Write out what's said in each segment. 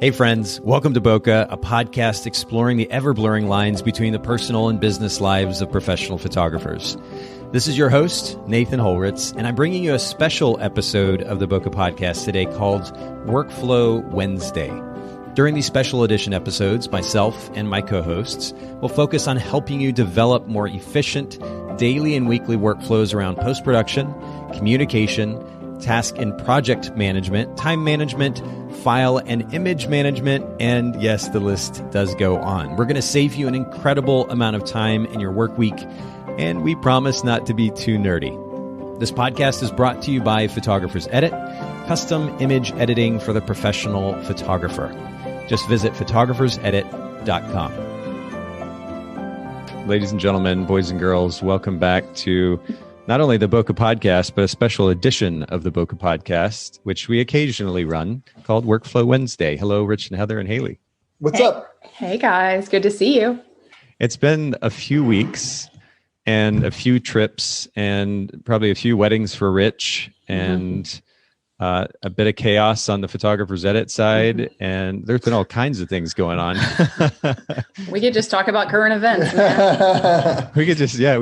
Hey friends, welcome to Bokeh, a podcast exploring the ever-blurring lines between the personal and business lives of professional photographers. This is your host, Nathan Holritz, and I'm bringing you a special episode of the Bokeh Podcast today called Workflow Wednesday. During these special edition episodes, myself and my co-hosts will focus on helping you develop more efficient daily and weekly workflows around post-production, communication, task and project management, time management, file and image management, and yes, the list does go on. We're going to save you an incredible amount of time in your work week, and we promise not to be too nerdy. This podcast is brought to you by Photographers Edit, custom image editing for the professional photographer. Just visit photographersedit.com. Ladies and gentlemen, boys and girls, welcome back to not only the Bokeh Podcast, but a special edition of the Bokeh Podcast, which we occasionally run, called Workflow Wednesday. Hello, Rich and Heather and Haylee. What's up? Hey, guys. Good to see you. It's been a few weeks and a few trips and probably a few weddings for Rich and a bit of chaos on the Photographer's Edit side. And there's been all kinds of things going on. We could just talk about current events. Man. We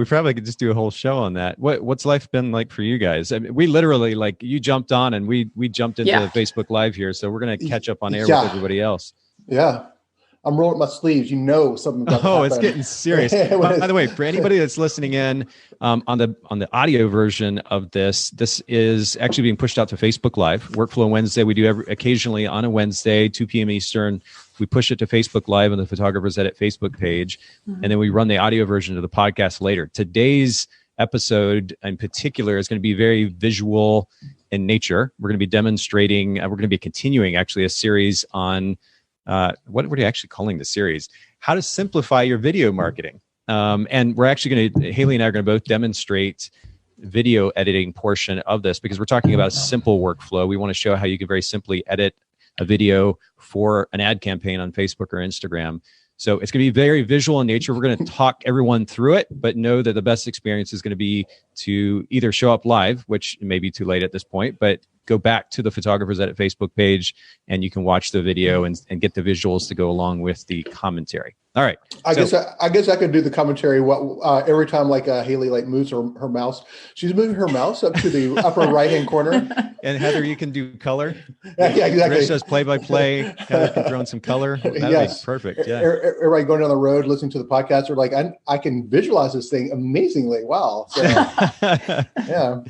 probably could just do a whole show on that. What's life been like for you guys? I mean, we literally, like, you jumped on and we jumped into the Facebook Live here. So we're going to catch up on air with everybody else. Yeah. I'm rolling my sleeves. You know something's about to happen. It's getting serious. By the way, for anybody that's listening in on the audio version of this is actually being pushed out to Facebook Live. Workflow Wednesday, we do occasionally on a Wednesday, 2 p.m. Eastern. We push it to Facebook Live on the Photographers Edit Facebook page, and then we run the audio version of the podcast later. Today's episode in particular is going to be very visual in nature. We're going to be demonstrating, we're going to be continuing actually a series on what are you actually calling the series? How to simplify your video marketing. And we're actually Haylee and I are going to both demonstrate video editing portion of this because we're talking about a simple workflow. We want to show how you can very simply edit a video for an ad campaign on Facebook or Instagram. So it's going to be very visual in nature. We're going to talk everyone through it, but know that the best experience is going to be to either show up live, which may be too late at this point, but go back to the Photographers Edit Facebook page and you can watch the video and get the visuals to go along with the commentary. All right. I guess I could do the commentary. Every time Haylee moves her mouse, she's moving her mouse up to the upper right hand corner. And Heather, you can do color. Yeah, exactly. Rich does play by play. Heather can throw in some color. That'd be perfect. Yeah. Everybody going down the road listening to the podcast are like, I can visualize this thing amazingly. Wow. So, yeah.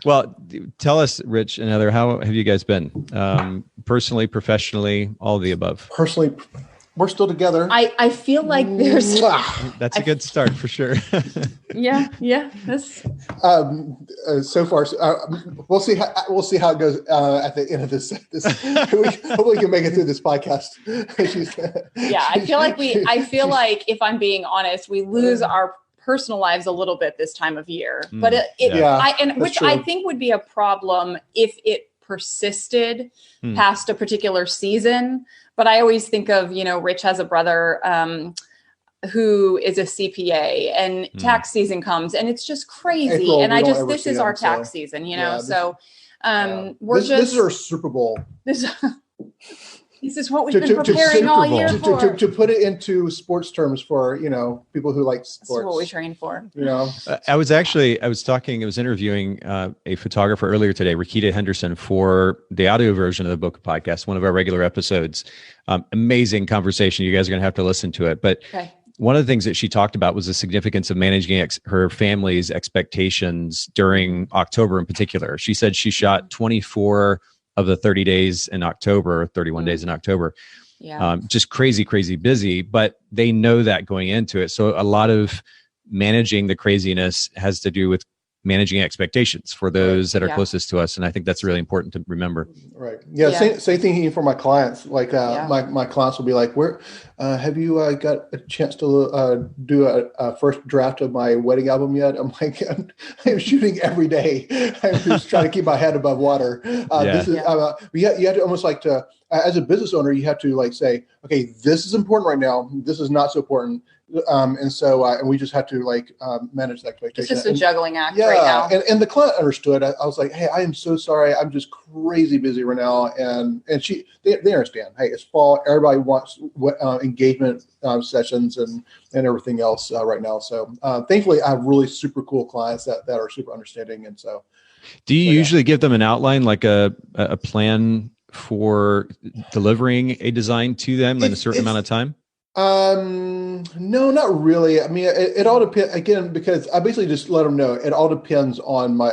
Well, tell us, Rich and Heather, how have you guys been? Personally, professionally, all of the above. Personally, we're still together. I feel like there's... That's a good start for sure. Yeah. That's... So far, we'll see how it goes at the end of this. Hopefully we can make it through this podcast. I feel like if I'm being honest, we lose our personal lives a little bit this time of year, but which I think would be a problem if it persisted past a particular season. But I always think of, Rich has a brother who is a CPA and tax season comes and it's just crazy. April, and this is our tax season, this is our Super Bowl. This is what we've been preparing all year for. To put it into sports terms for, people who like sports. This is what we train for. I was interviewing a photographer earlier today, Rakita Henderson, for the audio version of the Bokeh Podcast, one of our regular episodes. Amazing conversation. You guys are going to have to listen to it. But one of the things that she talked about was the significance of managing her family's expectations during October in particular. She said she shot 24 of the 30 days in October, 31 days in October. Yeah. Just crazy busy, but they know that going into it. So a lot of managing the craziness has to do with managing expectations for those that are closest to us. And I think that's really important to remember. Right. Yeah. Same thing for my clients. My clients will be like, "Where have you got a chance to do a first draft of my wedding album yet?" I'm like, I'm shooting every day. I'm just trying to keep my head above water. You have to almost as a business owner, you have to like say, okay, this is important right now. This is not so important. And we just have to like manage that expectation. It's just a juggling act right now. And the client understood. I was like, hey, I am so sorry. I'm just crazy busy right now. And they understand. Hey, it's fall. Everybody wants engagement sessions and everything else right now. So thankfully, I have really super cool clients that are super understanding. And so, do you usually give them an outline, like a plan for delivering a design to them in a certain amount of time? No, not really. I mean, it all depends again, because I basically just let them know it all depends on my,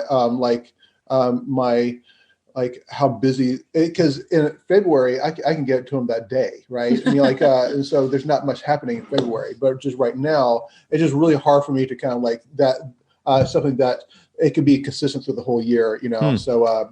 like how busy, because in February, I can get it to them that day. Right. I mean, and so there's not much happening in February, but just right now, it's just really hard for me to kind of like that, something that it could be consistent through the whole year, you know? So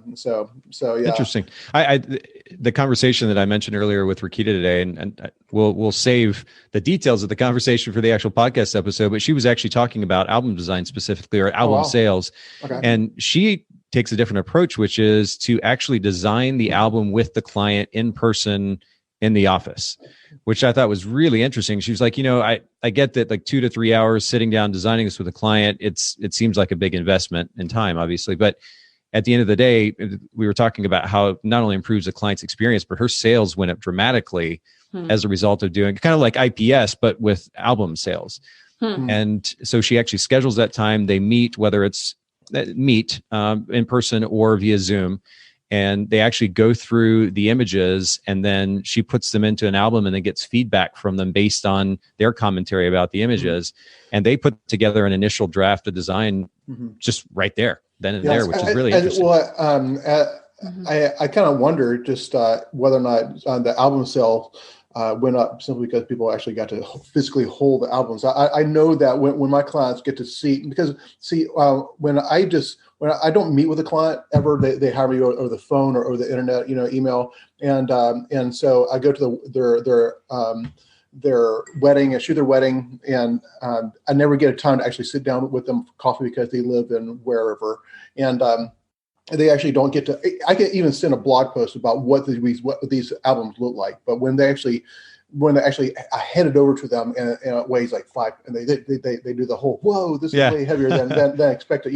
yeah. Interesting. The conversation that I mentioned earlier with Rakita today, and we'll save the details of the conversation for the actual podcast episode, but she was actually talking about album design specifically, or album sales. Okay. And she takes a different approach, which is to actually design the album with the client in person in the office, which I thought was really interesting. She was like, I get that like 2 to 3 hours sitting down designing this with a client, it seems like a big investment in time, obviously. But at the end of the day, we were talking about how it not only improves the client's experience, but her sales went up dramatically as a result of doing kind of like IPS, but with album sales. And so she actually schedules that time. They meet, whether it's in person or via Zoom. And they actually go through the images, and then she puts them into an album and then gets feedback from them based on their commentary about the images. And they put together an initial draft of design just right there, then and there, which is really interesting. I kind of wonder just whether or not the album sale went up simply because people actually got to physically hold the albums. I know that when my clients get to see, when I don't meet with a client ever, they hire me over the phone or over the internet, email. And so I go to their wedding, I shoot their wedding, and I never get a time to actually sit down with them for coffee because they live in wherever. And they actually don't get to, I can even send a blog post about what these albums look like. But when I head it over to them and it weighs like 5, and they do the whole, whoa, this is way heavier than expected,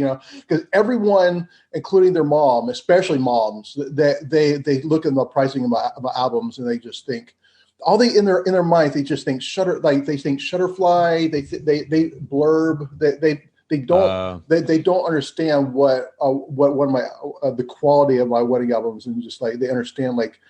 because everyone, including their mom, especially moms, they look at the pricing of my albums and they just think, in their minds, they just think they think Shutterfly, they blurb, they don't understand what one of my the quality of my wedding albums, and just like they understand like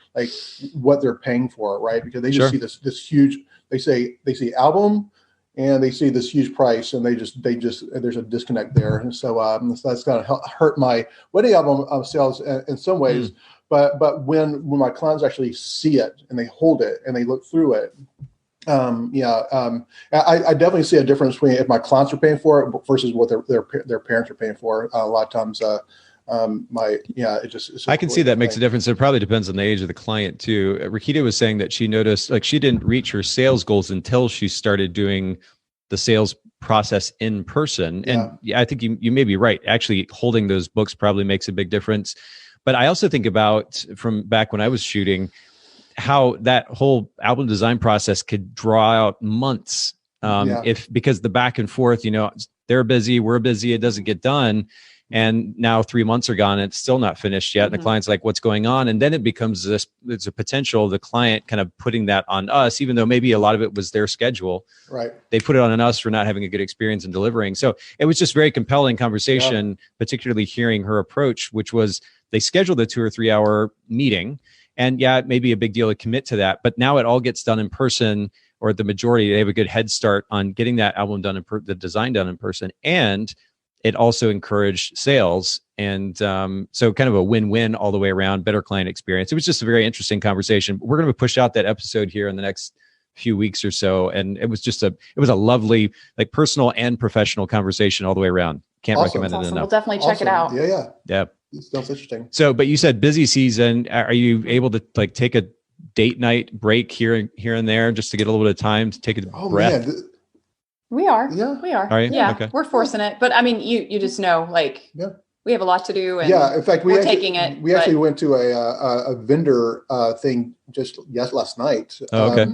what they're paying for, right? Because they just see this huge, they see album and they see this huge price, and they just there's a disconnect there, and so that's going to hurt my wedding album sales in some ways. But when my clients actually see it and they hold it and they look through it, I definitely see a difference between if my clients are paying for it versus what their parents are paying for. A lot of times, I can see that makes a difference. It probably depends on the age of the client too. Rakita was saying that she noticed like she didn't reach her sales goals until she started doing the sales process in person. And I think you may be right. Actually, holding those books probably makes a big difference. But I also think about from back when I was shooting, how that whole album design process could draw out months because the back and forth, they're busy, we're busy, it doesn't get done. And now 3 months are gone and it's still not finished yet. And the client's like, what's going on? And then it becomes there's a potential of the client kind of putting that on us, even though maybe a lot of it was their schedule. Right. They put it on us for not having a good experience in delivering. So it was just very compelling conversation, particularly hearing her approach, which was they scheduled a 2 or 3 hour meeting. And it may be a big deal to commit to that, but now it all gets done in person, or the majority, they have a good head start on getting that album done, the design done in person. And it also encouraged sales. And so kind of a win-win all the way around, better client experience. It was just a very interesting conversation. We're going to push out that episode here in the next few weeks or so. And it was a lovely, like personal and professional conversation all the way around. Can't recommend it enough. We'll definitely check it out. Yeah. That's interesting. So, but you said busy season. Are you able to like take a date night break here and there just to get a little bit of time to take a breath? Man. We are. Yeah. We are. Are you? Yeah. Okay. We're forcing it. But I mean, you just know, like, we have a lot to do. And in fact, we actually went to a vendor thing just last night. Oh, okay.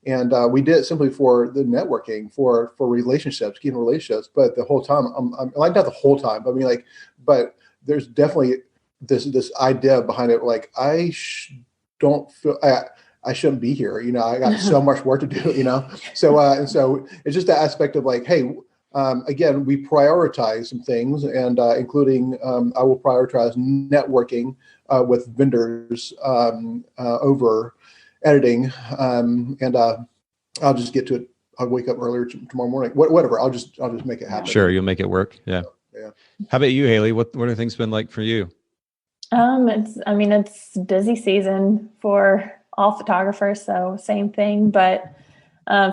And we did it simply for the networking, for relationships, keeping relationships. But the whole time, I'm like, not the whole time, but I mean, like, but there's definitely this idea behind it. Like, I don't feel I shouldn't be here. You know, I got so much work to do. You know, so and so it's just that aspect of like, hey. Again, we prioritize some things, and including I will prioritize networking with vendors over editing, and I'll just get to it. I'll wake up earlier tomorrow morning. Whatever. I'll just make it happen. Sure, you'll make it work. Yeah. Yeah. How about you, Haylee? What are things been like for you? It's busy season for all photographers, so same thing. But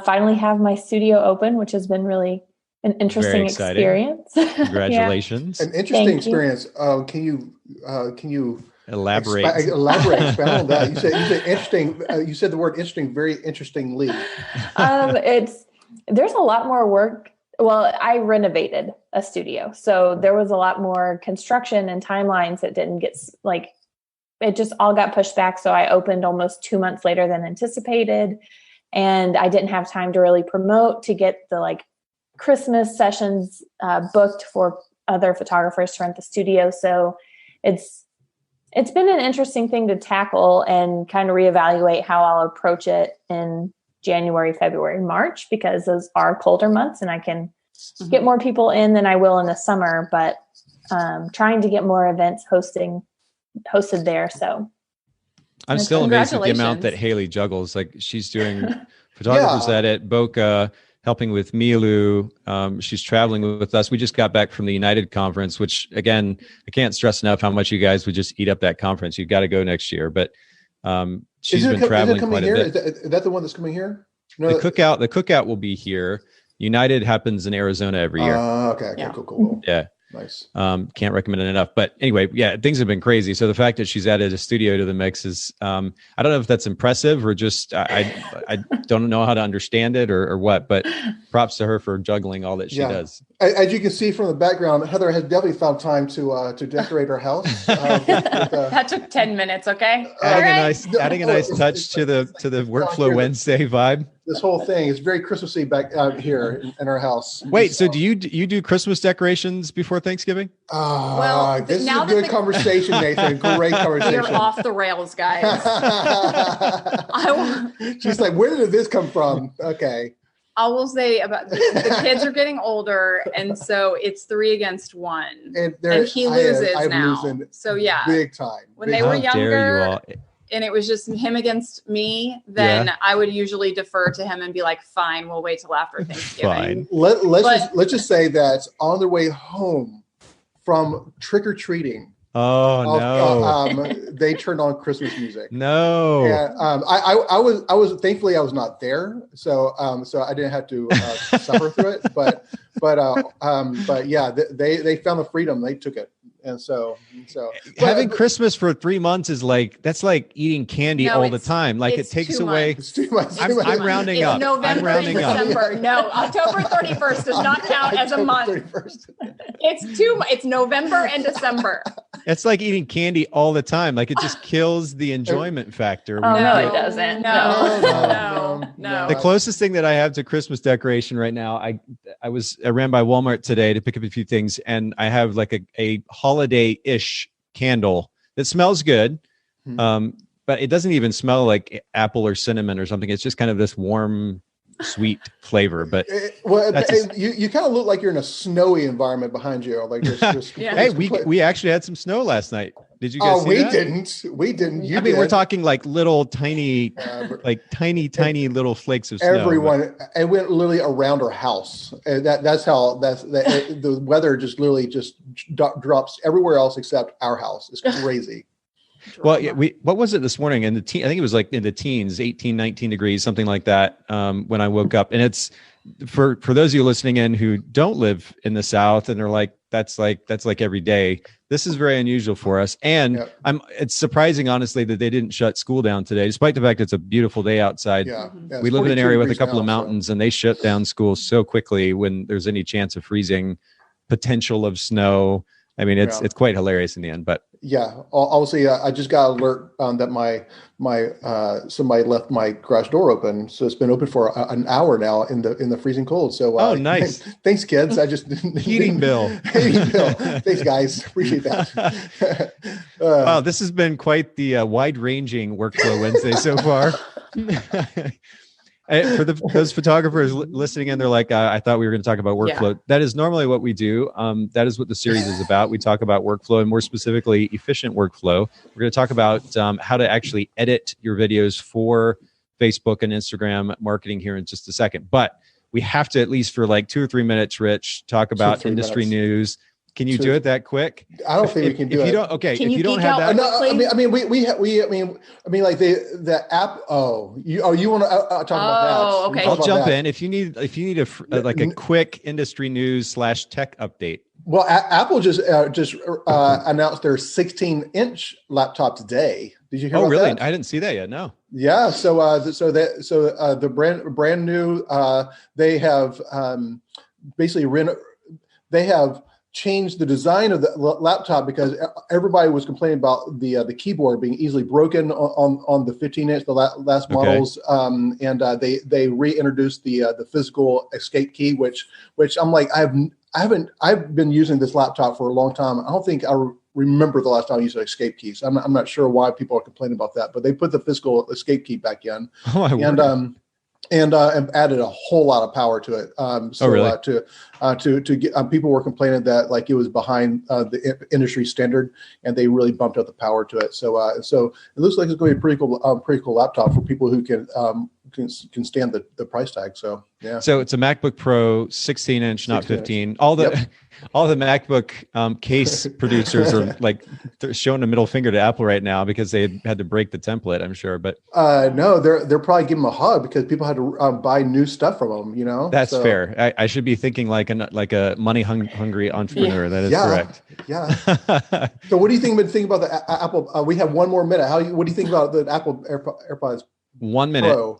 finally have my studio open, which has been really an interesting experience. Congratulations. Yeah. An interesting experience. Can you elaborate? Expand on that. You said interesting. You said the word interesting very interestingly. There's a lot more work. Well, I renovated a studio, so there was a lot more construction and timelines that didn't get it just all got pushed back. So I opened almost 2 months later than anticipated, and I didn't have time to really promote to get the Christmas sessions booked for other photographers to rent the studio. So it's been an interesting thing to tackle and kind of reevaluate how I'll approach it in January, February, March, because those are colder months and I can get more people in than I will in the summer, but trying to get more events hosted there. So I'm still amazed at the amount that Haylee juggles. Like, she's doing photographers edit, Bokeh, helping with Milu. She's traveling with us. We just got back from the United conference, which, again, I can't stress enough how much you guys would just eat up that conference. You've got to go next year. But she's been traveling quite a bit. Is that the one that's coming here? No, the cookout will be here. United happens in Arizona every year. Okay. Yeah. Cool. Yeah. Nice. Can't recommend it enough. But anyway, yeah, things have been crazy. So the fact that she's added a studio to the mix is, I don't know if that's impressive or just, I don't know how to understand it or what, but props to her for juggling all that she does. As you can see from the background, Heather has definitely found time to decorate her house. That took 10 minutes. Okay. Adding a nice touch to the Workflow Wednesday vibe. This whole thing is very Christmassy back out here in our house. Wait, so do you do Christmas decorations before Thanksgiving? This is a good conversation, Nathan. Great conversation. You're off the rails, guys. She's like, where did this come from? Okay. I will say about the kids are getting older, and so it's 3 against 1, and he loses now. So big time. When they were younger, and it was just him against me, then I would usually defer to him and be like, "Fine, we'll wait till after Thanksgiving." Let's just say that on their way home from trick or treating. Oh no! They turned on Christmas music. No. And, I was thankfully I was not there, so I didn't have to suffer through it. But yeah, they found the freedom. They took it, and so having Christmas for 3 months is that's like eating candy all the time. Like, it takes away. It's too much. I'm rounding up. November I'm rounding and December. No, October 31st does not count as a month. 31st. It's November and December. It's like eating candy all the time. Like, it just kills the enjoyment factor. Oh, no, it doesn't. No. The closest thing that I have to Christmas decoration right now, I ran by Walmart today to pick up a few things, and I have like a holiday-ish candle that smells good, but it doesn't even smell like apple or cinnamon or something. It's just kind of this warm, sweet flavor. But you kind of look like you're in a snowy environment behind you. Like hey, we actually had some snow last night. Did you guys see that? We didn't. I mean, we're talking like little tiny, tiny little flakes of snow. Everyone, it went literally around our house. That's the weather just literally just drops everywhere else except our house. It's crazy. Well, what was it this morning? I think it was like in the teens, 18, 19 degrees, something like that, when I woke up. And it's for those of you listening in who don't live in the South and are like, that's like every day. This is very unusual for us. And it's surprising, honestly, that they didn't shut school down today, despite the fact it's a beautiful day outside. We live in an area with a couple of mountains, and they shut down schools so quickly when there's any chance of freezing, potential of snow. I mean, it's quite hilarious in the end, but yeah. Obviously, I just got an alert that my somebody left my garage door open, so it's been open for an hour now in the freezing cold. So oh, nice. Thanks, kids. I just heating bill. Thanks, guys. Appreciate that. Wow, this has been quite the wide-ranging Workflow Wednesday so far. For those photographers listening in, they're like, I thought we were going to talk about workflow. Yeah. That is normally what we do. That is what the series is about. We talk about workflow, and more specifically, efficient workflow. We're going to talk about how to actually edit your videos for Facebook and Instagram marketing here in just a second. But we have to, at least for like 2 or 3 minutes, Rich, talk about industry news. Can you do it that quick? I don't think we can do it. If you don't, okay. If you don't have that, no, I mean, like the app. Oh, you want to talk about that? Okay. I'll jump in if you need a quick industry news / tech update. Well, Apple just announced their 16-inch laptop today. Did you hear? Oh, about really? that? I didn't see that yet. No. Yeah. So the brand new they have basically they have changed the design of the laptop because everybody was complaining about the keyboard being easily broken on the 15-inch, the last models, and they reintroduced the physical escape key, which I'm like I've been using this laptop for a long time. I don't think I remember the last time I used an escape key, so I'm not sure why people are complaining about that. But they put the physical escape key back in, and added a whole lot of power to it. Really? To get people were complaining that like it was behind the industry standard, and they really bumped up the power to it. So it looks like it's going to be a pretty cool laptop for people who can stand the price tag. So yeah. So it's a MacBook Pro 16-inch, not 15. All the MacBook case producers are like showing a middle finger to Apple right now because they had to break the template, I'm sure. But no, they're probably giving them a hug because people had to buy new stuff from them. You know, that's fair. I should be thinking like a money hungry entrepreneur. That is correct. Yeah. So what do you think about the Apple? We have 1 more minute. What do you think about the Apple AirPods? 1 minute. Pro?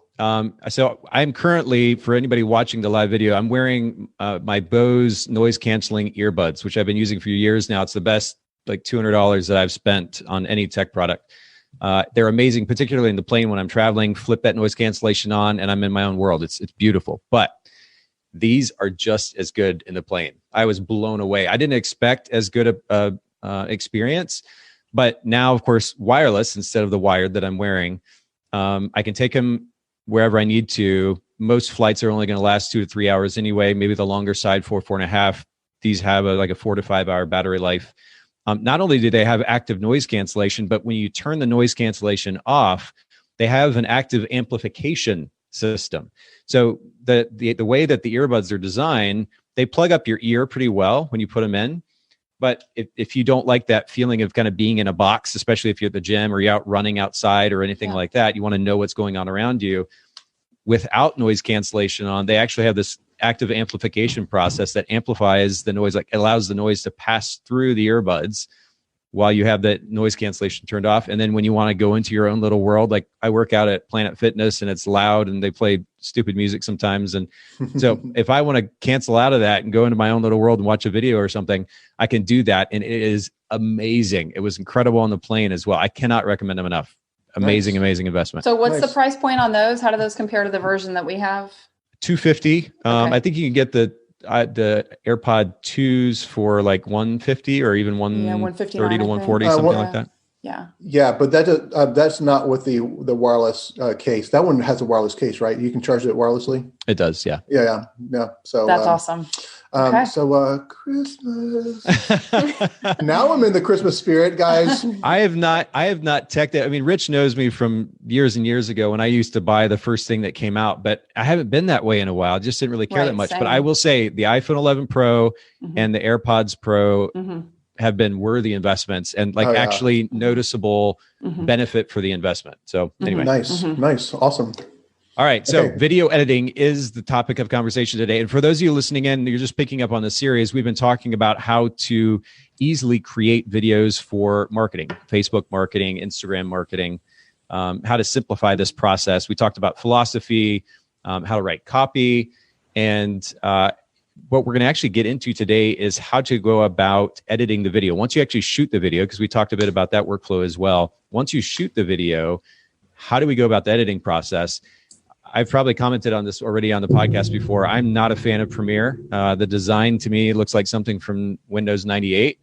So I'm currently, for anybody watching the live video, I'm wearing my Bose noise canceling earbuds, which I've been using for years now. It's the best, like $200 that I've spent on any tech product. They're amazing, particularly in the plane when I'm traveling. Flip that noise cancellation on, and I'm in my own world. It's beautiful. But these are just as good in the plane. I was blown away. I didn't expect as good a experience, but now, of course, wireless instead of the wired that I'm wearing. I can take them wherever I need to. Most flights are only going to last 2 to 3 hours anyway. Maybe the longer side, 4.5. These have a 4 to 5 hour battery life. Not only do they have active noise cancellation, but when you turn the noise cancellation off, they have an active amplification system. So the way that the earbuds are designed, they plug up your ear pretty well when you put them in. But if you don't like that feeling of kind of being in a box, especially if you're at the gym or you're out running outside or anything like that, you want to know what's going on around you. Without noise cancellation on, they actually have this active amplification process that amplifies the noise, like allows the noise to pass through the earbuds while you have that noise cancellation turned off. And then when you want to go into your own little world, like I work out at Planet Fitness and it's loud and they play stupid music sometimes. And so if I want to cancel out of that and go into my own little world and watch a video or something, I can do that. And it is amazing. It was incredible on the plane as well. I cannot recommend them enough. Amazing investment. So what's the price point on those? How do those compare to the version that we have? $250. I think you can get the AirPod 2s for like $150 or even $130 to $140, something like that. Yeah, but that's not with the wireless case. That one has a wireless case, right? You can charge it wirelessly. It does, yeah. Yeah. So that's awesome. Okay. So Christmas. Now I'm in the Christmas spirit, guys. I have not teched it. I mean, Rich knows me from years and years ago when I used to buy the first thing that came out, but I haven't been that way in a while. I just didn't really care that much. Same. But I will say the iPhone 11 Pro and the AirPods Pro have been worthy investments and actually noticeable benefit for the investment. So anyway. Nice. Awesome. All right. So video editing is the topic of conversation today. And for those of you listening in, you're just picking up on the series. We've been talking about how to easily create videos for marketing, Facebook marketing, Instagram marketing, how to simplify this process. We talked about philosophy, how to write copy. And what we're going to actually get into today is how to go about editing the video. Once you actually shoot the video, because we talked a bit about that workflow as well. Once you shoot the video, how do we go about the editing process? I've probably commented on this already on the podcast before. I'm not a fan of Premiere. The design to me looks like something from Windows 98.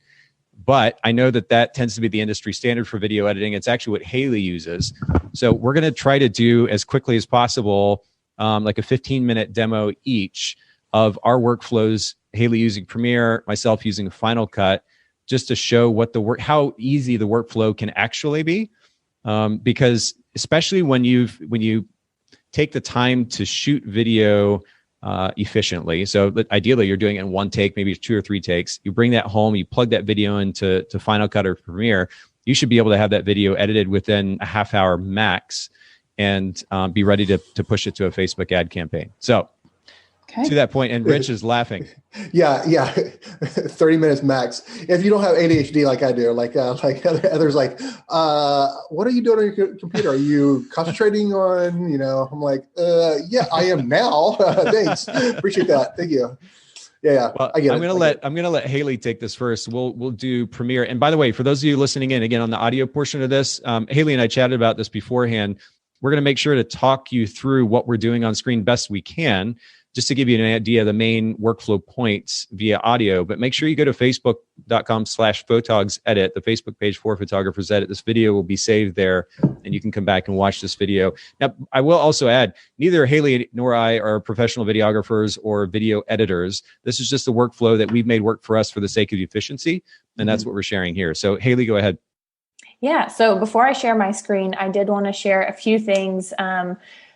But I know that tends to be the industry standard for video editing. It's actually what Haylee uses. So we're going to try to do as quickly as possible, like a 15-minute demo each of our workflows, Haylee using Premiere, myself using Final Cut, just to show what how easy the workflow can actually be. Because especially when you take the time to shoot video efficiently. So ideally you're doing it in one take, maybe 2 or 3 takes. You bring that home, you plug that video into Final Cut or Premiere. You should be able to have that video edited within a half hour max and be ready to push it to a Facebook ad campaign. So to that point, and Rich is laughing. Yeah. 30 minutes max. If you don't have ADHD like I do, like others, what are you doing on your computer? Are you concentrating on, I'm like, yeah, I am now. Thanks. Appreciate that. Thank you. Yeah. Well, I'm going to let Haylee take this first. We'll do Premiere. And by the way, for those of you listening in again on the audio portion of this, Haylee and I chatted about this beforehand. We're going to make sure to talk you through what we're doing on screen best we can, just to give you an idea of the main workflow points via audio. But make sure you go to facebook.com/photogsedit, the Facebook page for Photographers Edit. This video will be saved there, and you can come back and watch this video. Now, I will also add, neither Haylee nor I are professional videographers or video editors. This is just a workflow that we've made work for us for the sake of efficiency, and that's what we're sharing here. So Haylee, go ahead. Yeah, so before I share my screen, I did want to share a few things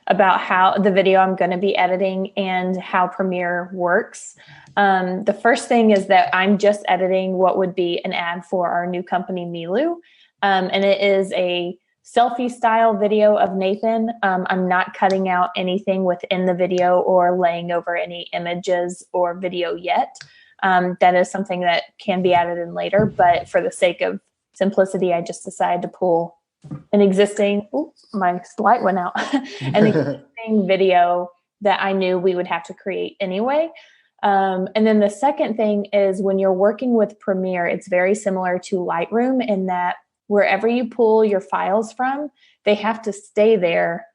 about how the video I'm going to be editing and how Premiere works. The first thing is that I'm just editing what would be an ad for our new company, Milu. And it is a selfie style video of Nathan. I'm not cutting out anything within the video or laying over any images or video yet. That is something that can be added in later, but for the sake of simplicity, I just decided to pull an existing, my light went out, an existing video that I knew we would have to create anyway. And then the second thing is when you're working with Premiere, it's very similar to Lightroom in that wherever you pull your files from, they have to stay there.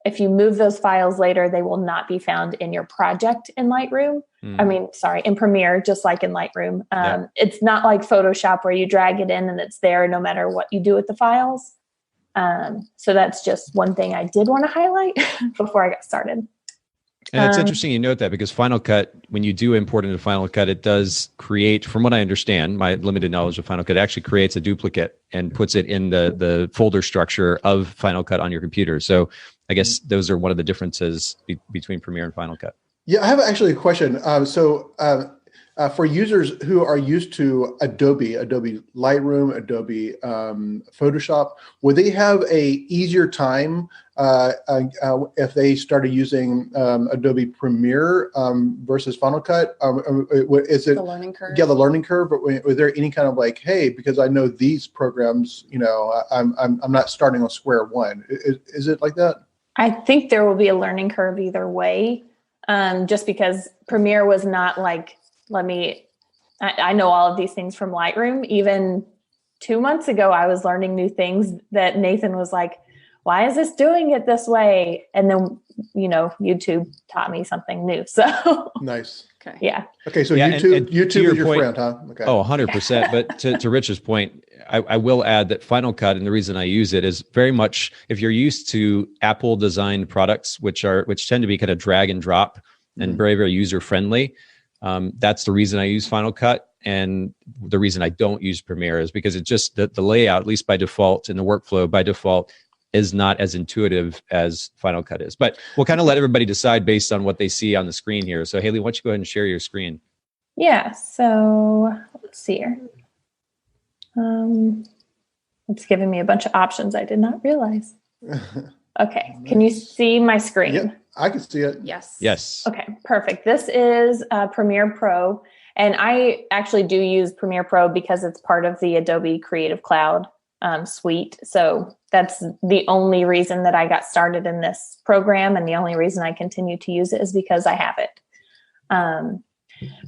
If you move those files later, they will not be found in your project in Lightroom. In Premiere, just like in Lightroom. It's not like Photoshop where you drag it in and it's there no matter what you do with the files. So that's just one thing I did want to highlight before I got started. And it's interesting you note that, because Final Cut, when you do import into Final Cut, it does create, from what I understand, my limited knowledge of Final Cut, it actually creates a duplicate and puts it in the folder structure of Final Cut on your computer. So I guess those are one of the differences between Premiere and Final Cut. Yeah, I have actually a question. For users who are used to Adobe Lightroom, Adobe Photoshop, would they have a easier time if they started using Adobe Premiere versus Final Cut? Is it the learning curve? Yeah, the learning curve. But was there any kind of hey, because I know these programs, I'm not starting on square one. Is it like that? I think there will be a learning curve either way, just because Premiere was not like, I know all of these things from Lightroom. Even 2 months ago, I was learning new things that Nathan was like, why is this doing it this way? And then, YouTube taught me something new. So nice. Okay. Yeah. Okay. So YouTube is your friend, huh? Okay. Oh, 100%. But to Rich's point, I will add that Final Cut, and the reason I use it is very much, if you're used to Apple designed products, which tend to be kind of drag and drop and very, very user friendly. That's the reason I use Final Cut. And the reason I don't use Premiere is because it just, the layout, at least by default, and the workflow by default is not as intuitive as Final Cut is. But we'll kind of let everybody decide based on what they see on the screen here. So Haylee, why don't you go ahead and share your screen? Yeah. So let's see here. It's giving me a bunch of options I did not realize. Okay. Nice. Can you see my screen? Yep, I can see it. Yes. Okay, perfect. This is Premiere Pro. And I actually do use Premiere Pro because it's part of the Adobe Creative Cloud suite. So that's the only reason that I got started in this program. And the only reason I continue to use it is because I have it.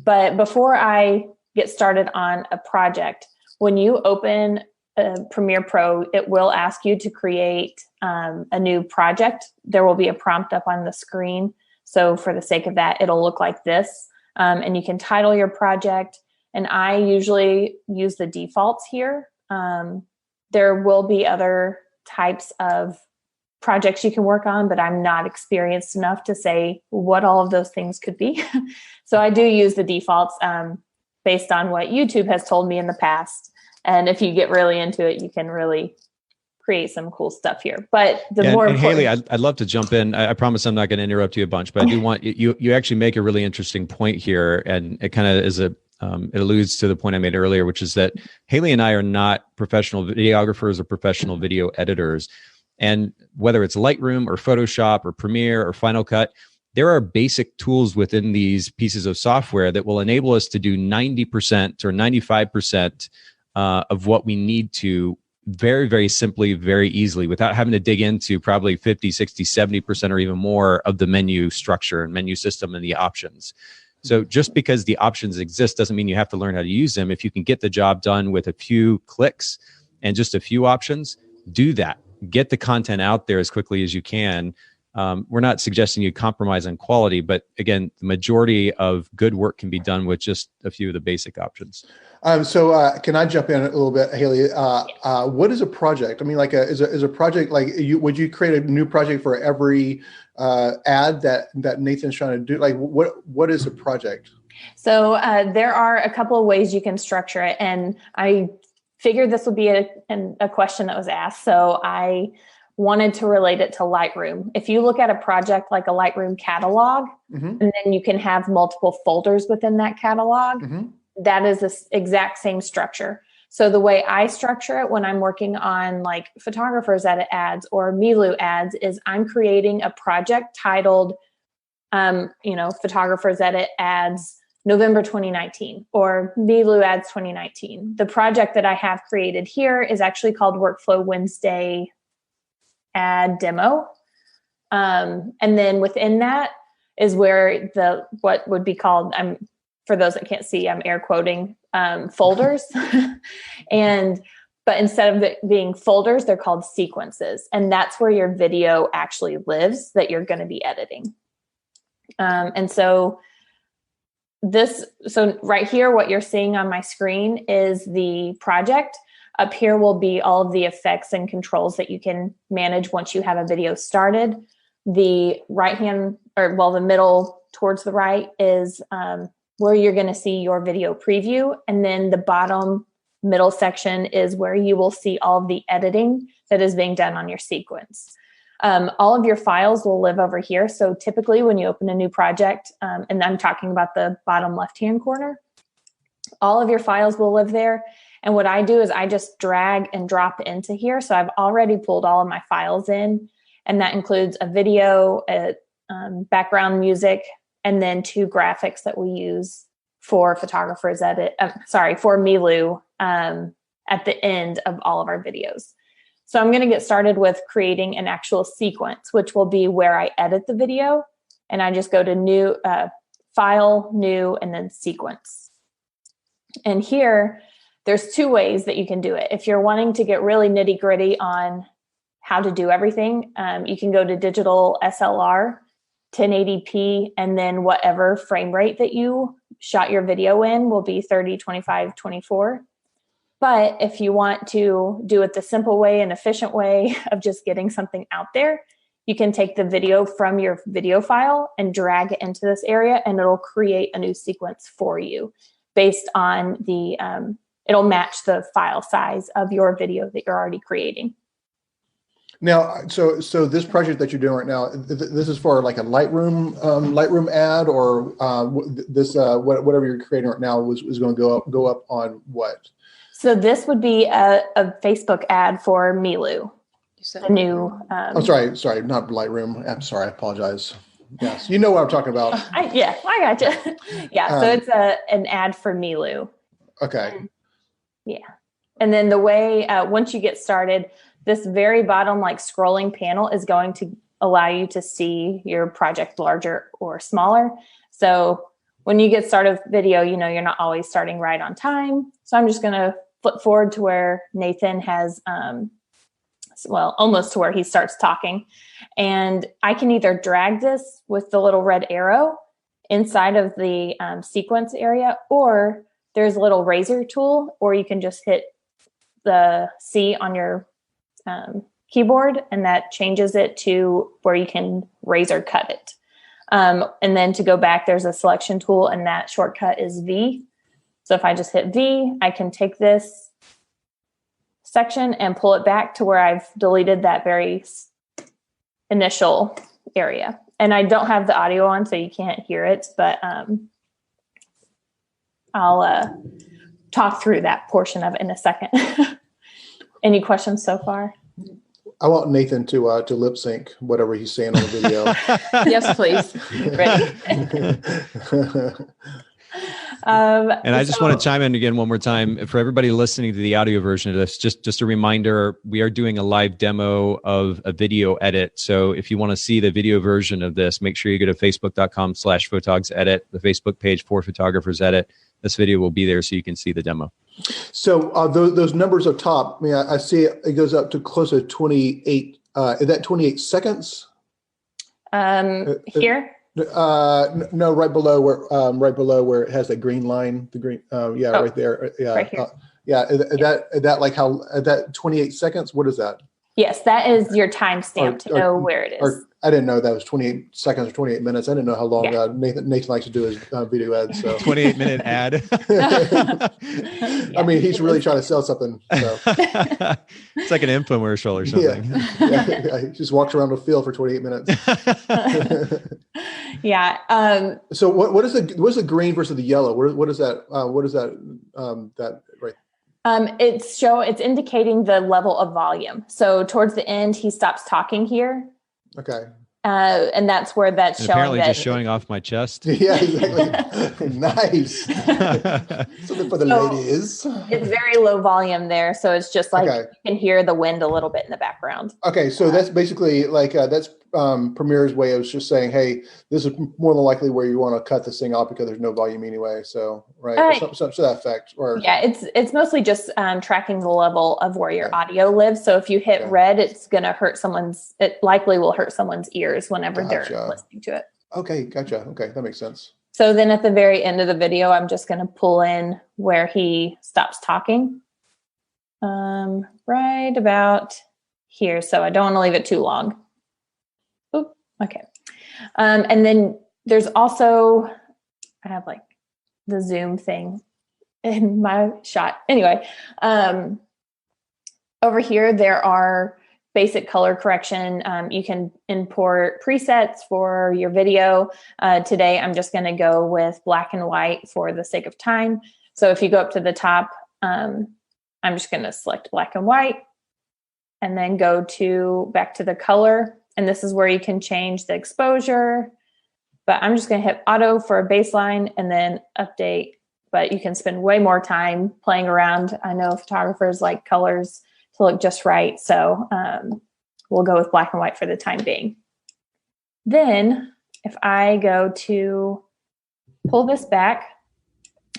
But before I get started on a project, when you open Premiere Pro, it will ask you to create a new project. There will be a prompt up on the screen. So for the sake of that, it'll look like this. And you can title your project. And I usually use the defaults here. There will be other types of projects you can work on, but I'm not experienced enough to say what all of those things could be. So I do use the defaults based on what YouTube has told me in the past. And if you get really into it, you can really create some cool stuff here. But Haylee, I'd love to jump in. I promise I'm not going to interrupt you a bunch, but I do want you actually make a really interesting point here. And it kind of is it alludes to the point I made earlier, which is that Haylee and I are not professional videographers or professional video editors. And whether it's Lightroom or Photoshop or Premiere or Final Cut, there are basic tools within these pieces of software that will enable us to do 90% or 95% of what we need to very, very simply, very easily, without having to dig into probably 50, 60, 70% or even more of the menu structure and menu system and the options. So just because the options exist doesn't mean you have to learn how to use them. If you can get the job done with a few clicks and just a few options, do that. Get the content out there as quickly as you can. We're not suggesting you compromise on quality, but again, the majority of good work can be done with just a few of the basic options. So can I jump in a little bit, Haylee? What is a project? I mean, like is a project like would you create a new project for every ad that Nathan's trying to do? Like what is a project? So there are a couple of ways you can structure it, and I figured this would be a question that was asked. So I wanted to relate it to Lightroom. If you look at a project like a Lightroom catalog, and then you can have multiple folders within that catalog, that is the exact same structure. So the way I structure it when I'm working on like Photographers Edit ads or Milu ads is I'm creating a project titled, Photographers Edit ads November 2019 or Milu ads 2019. The project that I have created here is actually called Workflow Wednesday ad demo. And then within that is where what would be called, for those that can't see, I'm air quoting folders. But instead of it being folders, they're called sequences. And that's where your video actually lives that you're going to be editing. So right here, what you're seeing on my screen is the project. Up here will be all of the effects and controls that you can manage once you have a video started. The the middle towards the right is where you're going to see your video preview. And then the bottom middle section is where you will see all of the editing that is being done on your sequence. All of your files will live over here. So typically when you open a new project, and I'm talking about the bottom left-hand corner, all of your files will live there. And what I do is I just drag and drop into here. So I've already pulled all of my files in, and that includes a video, background music, and then 2 graphics that we use for Photographers Edit, for Milu at the end of all of our videos. So I'm going to get started with creating an actual sequence, which will be where I edit the video. And I just go to new, file, new, and then sequence. And here, there's 2 ways that you can do it. If you're wanting to get really nitty gritty on how to do everything, you can go to digital SLR, 1080p, and then whatever frame rate that you shot your video in will be 30, 25, 24. But if you want to do it the simple way and efficient way of just getting something out there, you can take the video from your video file and drag it into this area, and it'll create a new sequence for you based on it'll match the file size of your video that you're already creating. Now, so this project that you're doing right now, this is for like a Lightroom ad, or whatever you're creating right now is going to go up on what? So this would be a Facebook ad for Milu. A new. Sorry, not Lightroom. I'm sorry, I apologize. Yes, you know what I'm talking about. I gotcha. Yeah, so it's an ad for Milu. Okay. Yeah, and then the way once you get started, this very bottom scrolling panel is going to allow you to see your project larger or smaller. So when you get started with video, you're not always starting right on time. So I'm just going to flip forward to where Nathan has, almost to where he starts talking. And I can either drag this with the little red arrow inside of the sequence area, or there's a little razor tool, or you can just hit the C on your keyboard, and that changes it to where you can razor cut it. And then to go back, there's a selection tool, and that shortcut is V. So if I just hit V, I can take this section and pull it back to where I've deleted that very initial area. And I don't have the audio on, so you can't hear it, but I'll talk through that portion of it in a second. Any questions so far? I want Nathan to lip sync whatever he's saying on the video. Yes, please. Ready? And I just want to chime in again one more time for everybody listening to the audio version of this. Just a reminder, we are doing a live demo of a video edit. So if you want to see the video version of this, make sure you go to facebook.com/photogsedit, the Facebook page for Photographers Edit. This video will be there so you can see the demo. So those numbers up top, I mean, I see it goes up to close to 28. Is that 28 seconds? Here? No, right below where it has the green line. The green, right there. Yeah, right here. Is that like how that 28 seconds? What is that? Yes, that is your timestamp to know where it is. Or I didn't know that was 28 seconds or 28 minutes. I didn't know how long Nathan likes to do his video ads. So 28-minute ad. I mean, he's really trying to sell something. So. It's like an infomercial or something. Yeah. He just walks around the field for 28 minutes. Yeah. So what's the green versus the yellow? What is that? What is that? That right. It's indicating the level of volume. So towards the end, he stops talking here. Okay. And that's where that's showing. Apparently just showing off my chest. Yeah, exactly. Nice. Something for the ladies. It's very low volume there. So it's just like you can hear the wind a little bit in the background. Okay. So that's basically like, that's Premiere's way of just saying, hey, this is more than likely where you want to cut this thing off because there's no volume anyway. So, right. So that effect. It's mostly just tracking the level of where your audio lives. So if you hit red, it likely will hurt someone's ears whenever they're listening to it. Okay. Gotcha. Okay. That makes sense. So then at the very end of the video, I'm just going to pull in where he stops talking. Right about here. So I don't want to leave it too long. Oop, okay. And then there's also, I have like the zoom thing in my shot. Anyway, over here, there are basic color correction. You can import presets for your video. Today, I'm just going to go with black and white for the sake of time. So if you go up to the top, I'm just going to select black and white and then go back to the color. And this is where you can change the exposure. But I'm just going to hit auto for a baseline and then update. But you can spend way more time playing around. I know photographers like colors to look just right. So we'll go with black and white for the time being. Then if I go to pull this back,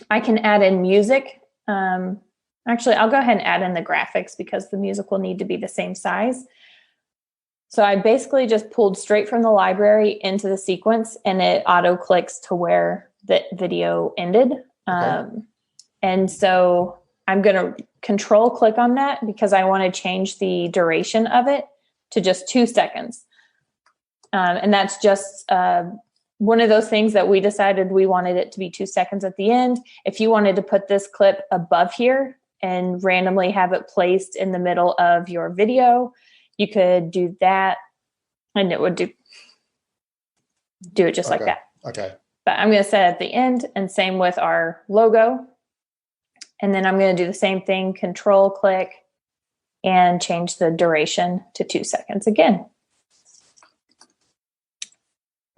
I can add in music. Actually, I'll go ahead and add in the graphics because the music will need to be the same size. So I basically just pulled straight from the library into the sequence and it auto clicks to where the video ended. Okay. And so I'm going to control click on that because I want to change the duration of it to just 2 seconds. And that's just one of those things that we decided we wanted it to be 2 seconds at the end. If you wanted to put this clip above here and randomly have it placed in the middle of your video, you could do that and it would do it just like that. Okay. But I'm going to set it at the end and same with our logo. And then I'm going to do the same thing, control click and change the duration to 2 seconds again.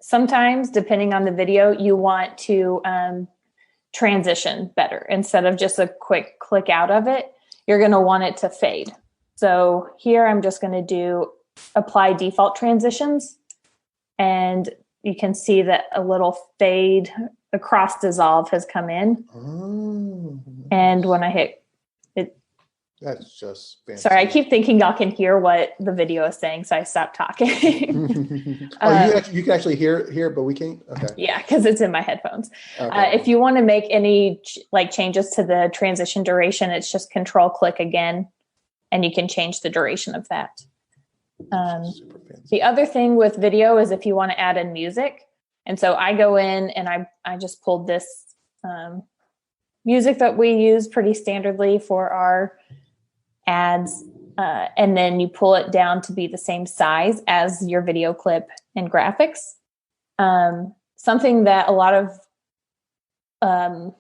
Sometimes, depending on the video, you want to transition better. Instead of just a quick click out of it, you're going to want it to fade. So here I'm just going to do apply default transitions. And you can see that a little fade the cross dissolve has come in. Oh, and when I hit it, that's just fancy. Sorry, I keep thinking y'all can hear what the video is saying, so I stopped talking. You can actually hear, but we can't. Okay. Yeah, because it's in my headphones. Okay. If you want to make any changes to the transition duration, it's just Control-click again, and you can change the duration of that. The other thing with video is if you want to add in music. And so I go in and I just pulled this music that we use pretty standardly for our ads. And then you pull it down to be the same size as your video clip and graphics. Something that a lot of times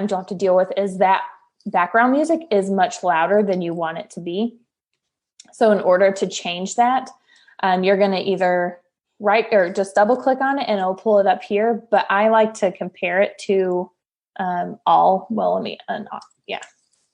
you'll have to deal with is that background music is much louder than you want it to be. So in order to change that, you're going to either just double click on it and it'll pull it up here. But I like to compare it to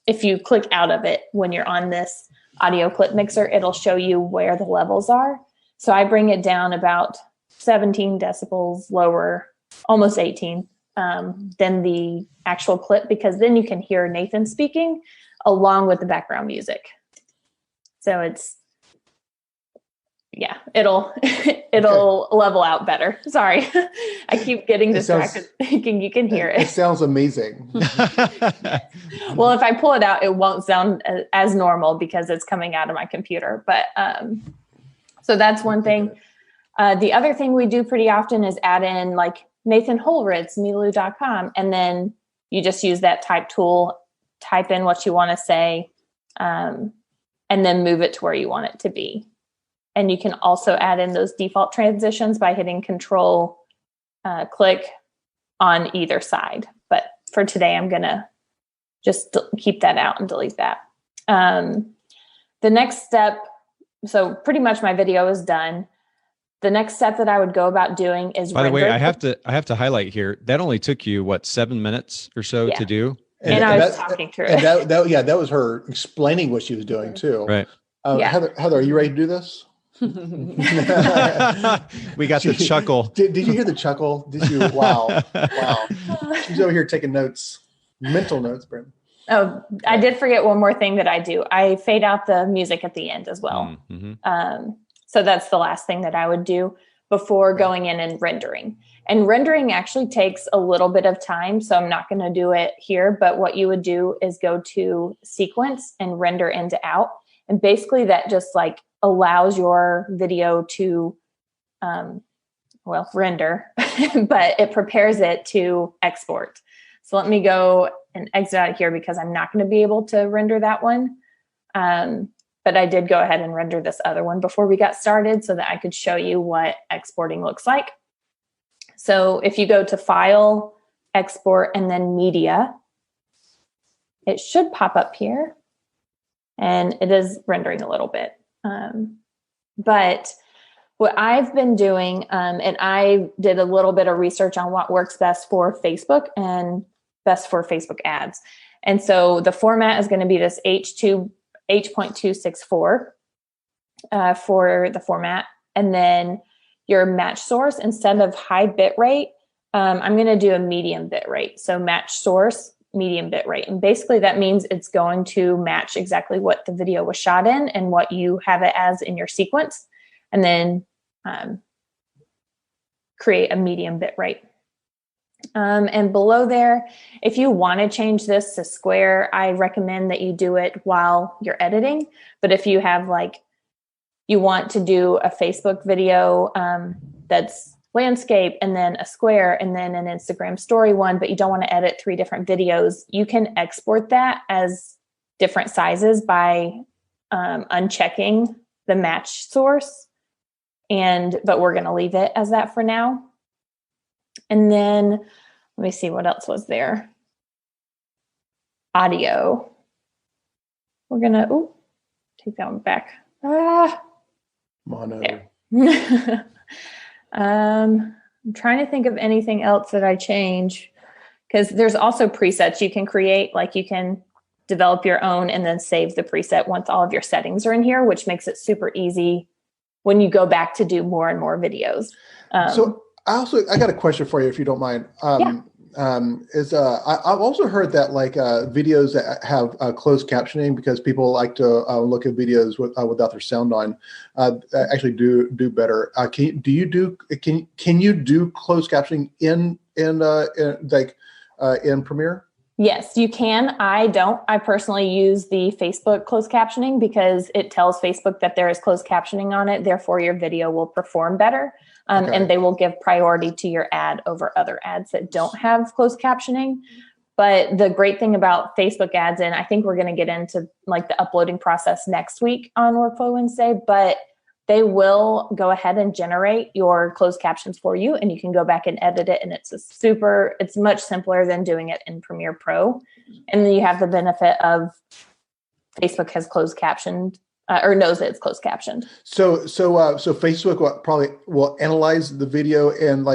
if you click out of it when you're on this audio clip mixer, it'll show you where the levels are. So I bring it down about 17 decibels lower, almost 18 than the actual clip, because then you can hear Nathan speaking along with the background music. So it'll level out better. Sorry. I keep getting distracted thinking you can hear it. It sounds amazing. Well, if I pull it out, it won't sound as normal because it's coming out of my computer. But so that's one thing. The other thing we do pretty often is add in like Nathan Holritz, Milu.com, and then you just use that type tool, type in what you want to say, and then move it to where you want it to be. And you can also add in those default transitions by hitting Control click on either side. But for today, I'm going to just keep that out and delete that. The next step, so pretty much my video is done. The next step that I would go about doing is By the way, I have to highlight here, that only took you 7 minutes or so to do? And I was talking through it. That was her explaining what she was doing too. Right. Heather, are you ready to do this? We got the chuckle. Did you hear the chuckle? Did you? Wow. She's over here taking notes, mental notes, Brent. Oh, I did forget one more thing that I do. I fade out the music at the end as well. Mm-hmm. So that's the last thing that I would do before going in and rendering. And rendering actually takes a little bit of time, so I'm not going to do it here. But what you would do is go to sequence and render into out. And basically that just like allows your video to, render, but it prepares it to export. So let me go and exit out of here because I'm not going to be able to render that one. But I did go ahead and render this other one before we got started so that I could show you what exporting looks like. So if you go to File, Export, and then Media, it should pop up here. And it is rendering a little bit. But what I've been doing, and I did a little bit of research on what works best for Facebook and best for Facebook ads. And so the format is going to be this H.264 for the format. And then your match source, instead of high bit rate, I'm going to do a medium bit rate. So match source, medium bit rate. And basically that means it's going to match exactly what the video was shot in and what you have it as in your sequence. And then create a medium bit rate. And below there, if you want to change this to square, I recommend that you do it while you're editing. But if you have you want to do a Facebook video that's landscape and then a square and then an Instagram story one, but you don't want to edit 3 different videos, you can export that as different sizes by unchecking the match source. But we're going to leave it as that for now. And then let me see what else was there. Audio. We're going to take that one back. Mono. There. I'm trying to think of anything else that I change, because there's also presets you can create. You can develop your own and then save the preset once all of your settings are in here, which makes it super easy when you go back to do more and more videos. So I got a question for you, if you don't mind. I've also heard that like videos that have closed captioning, because people like to look at videos without their sound on, actually do better. Can you do closed captioning in Premiere? Yes, you can. I don't. I personally use the Facebook closed captioning because it tells Facebook that there is closed captioning on it. Therefore, your video will perform better. And they will give priority to your ad over other ads that don't have closed captioning. But the great thing about Facebook ads, and I think we're going to get into like the uploading process next week on Workflow Wednesday, but they will go ahead and generate your closed captions for you, and you can go back and edit it. And it's much simpler than doing it in Premiere Pro. And then you have the benefit of Facebook has closed captioned or knows that it's closed captioned. So Facebook probably will analyze the video and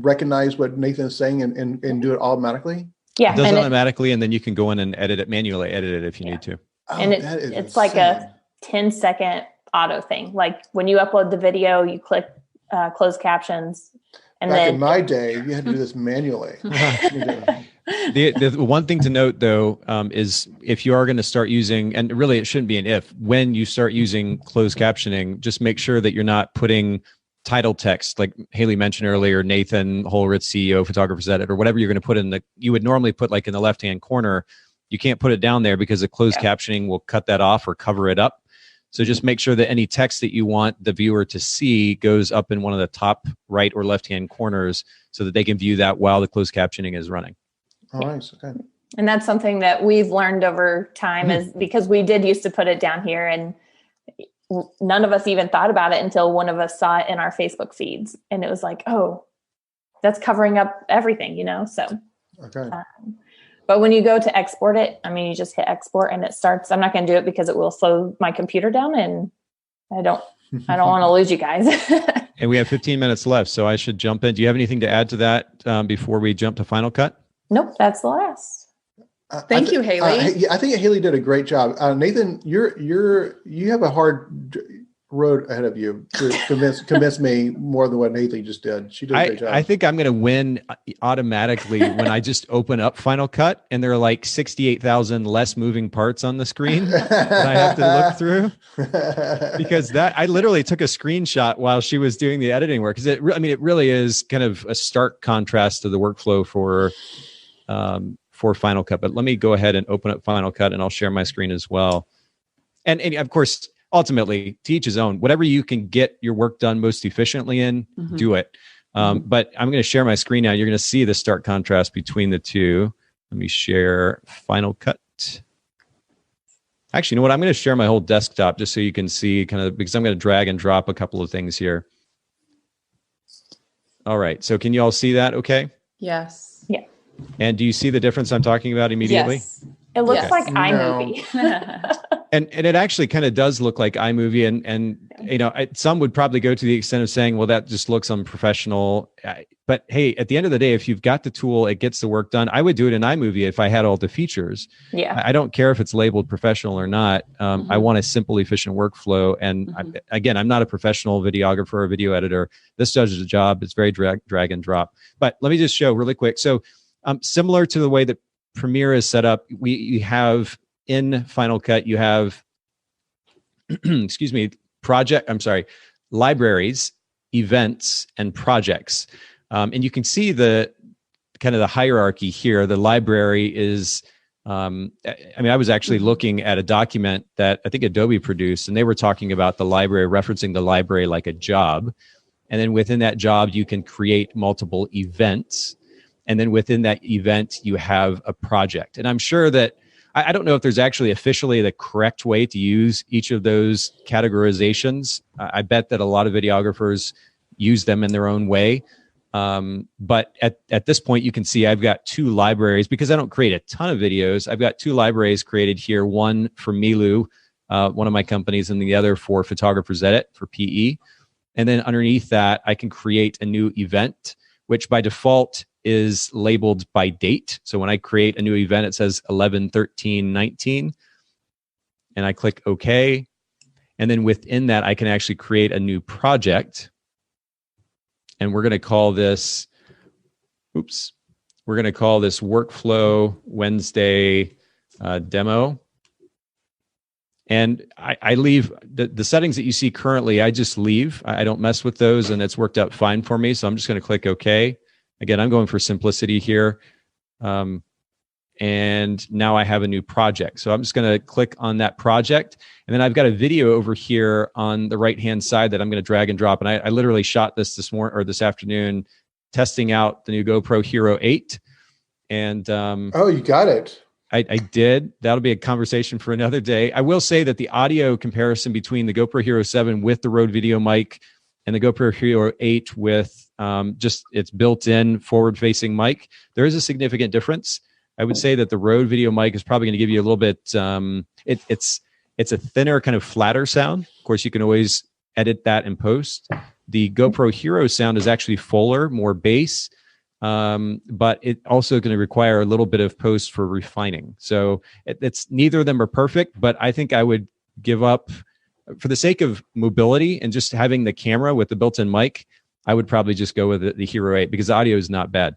recognize what Nathan is saying and do it automatically. Yeah, it does it automatically, and then you can go in and manually edit it if you need to. And it's like a 10-second auto thing. Like when you upload the video, you click closed captions. And Back then in my day, you had to do this manually. The one thing to note, though, is if you are going to start using, and really it shouldn't be an if, when you start using closed captioning, just make sure that you're not putting title text, like Haylee mentioned earlier, Nathan Holritz, CEO, Photographer's Edit, or whatever you're going to put you would normally put like in the left-hand corner. You can't put it down there because the closed captioning will cut that off or cover it up. So just make sure that any text that you want the viewer to see goes up in one of the top right or left-hand corners so that they can view that while the closed captioning is running. Oh, nice. Okay. And that's something that we've learned over time is because we did used to put it down here and none of us even thought about it until one of us saw it in our Facebook feeds. And it was like, oh, that's covering up everything, so. Okay. But when you go to export it, you just hit export and it starts. I'm not going to do it because it will slow my computer down and I don't want to lose you guys. And we have 15 minutes left, so I should jump in. Do you have anything to add to that before we jump to Final Cut? Nope, that's the last. Thank you, Haylee. I think Haylee did a great job. Nathan, you have a hard road ahead of you to convince me more than what Haylee just did. She did a great job. I think I'm going to win automatically when I just open up Final Cut and there are like 68,000 less moving parts on the screen that I have to look through. Because I literally took a screenshot while she was doing the editing work. Because it really is kind of a stark contrast to the workflow for Final Cut. But let me go ahead and open up Final Cut and I'll share my screen as well. And of course, ultimately, to each his own. Whatever you can get your work done most efficiently in, do it. But I'm going to share my screen now. You're going to see the stark contrast between the two. Let me share Final Cut. Actually, you know what? I'm going to share my whole desktop just so you can see because I'm going to drag and drop a couple of things here. All right. So can you all see that okay? Yes. Yeah. And do you see the difference I'm talking about immediately? Yes. It looks like iMovie. And it actually kind of does look like iMovie, and some would probably go to the extent of saying, well, that just looks unprofessional. But hey, at the end of the day, if you've got the tool, it gets the work done. I would do it in iMovie if I had all the features. Yeah. I don't care if it's labeled professional or not. I want a simple, efficient workflow. And I'm not a professional videographer or video editor. This does the job. It's very drag and drop. But let me just show really quick. So similar to the way that Premiere is set up, we have in Final Cut, you have, libraries, events, and projects. And you can see the kind of the hierarchy here. The library is, I was actually looking at a document that I think Adobe produced, and they were talking about the library, referencing the library like a job. And then within that job, you can create multiple events. And then within that event, you have a project. And I'm sure that, I don't know if there's actually officially the correct way to use each of those categorizations. I bet that a lot of videographers use them in their own way. But at this point, you can see I've got two libraries because I don't create a ton of videos. I've got two libraries created here, one for Milu, one of my companies, and the other for Photographer's Edit for PE. And then underneath that, I can create a new event, which by default is labeled by date. So when I create a new event, it says 11/13/19, and I click OK. And then within that, I can actually create a new project. and we're going to call this, we're going to call this Workflow Wednesday demo. And I leave the settings that you see currently, I just leave. I don't mess with those, and it's worked out fine for me. So I'm just going to click OK. Again, I'm going for simplicity here. And now I have a new project. So I'm just going to click on that project. And then I've got a video over here on the right-hand side that I'm going to drag and drop. And I literally shot this morning or this afternoon, testing out the new GoPro Hero 8. And oh, you got it. I did. That'll be a conversation for another day. I will say that the audio comparison between the GoPro Hero 7 with the Rode Video mic and the GoPro Hero 8 with just its built-in forward-facing mic, there is a significant difference. I would say that the Rode Video mic is probably going to give you a little bit. It's a thinner, kind of flatter sound. Of course, you can always edit that in post. The GoPro Hero sound is actually fuller, more bass, but it also going to require a little bit of post for refining. So it's neither of them are perfect, but I think I would give up for the sake of mobility and just having the camera with the built-in mic. I would probably just go with the Hero 8 because the audio is not bad.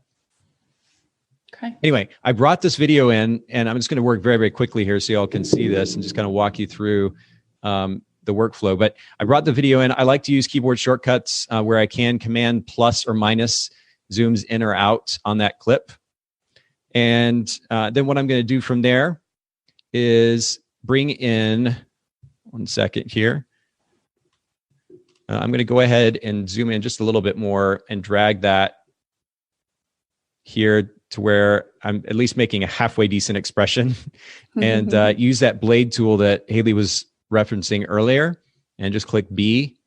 Okay. Anyway, I brought this video in, and I'm just going to work very, very quickly here so y'all can see this and just kind of walk you through the workflow. But I brought the video in. I like to use keyboard shortcuts where I can. Command plus or minus zooms in or out on that clip. And then what I'm going to do from there is bring in, one second here. I'm going to go ahead and zoom in just a little bit more and drag that here to where I'm at least making a halfway decent expression and use that blade tool that Haylee was referencing earlier and just click B,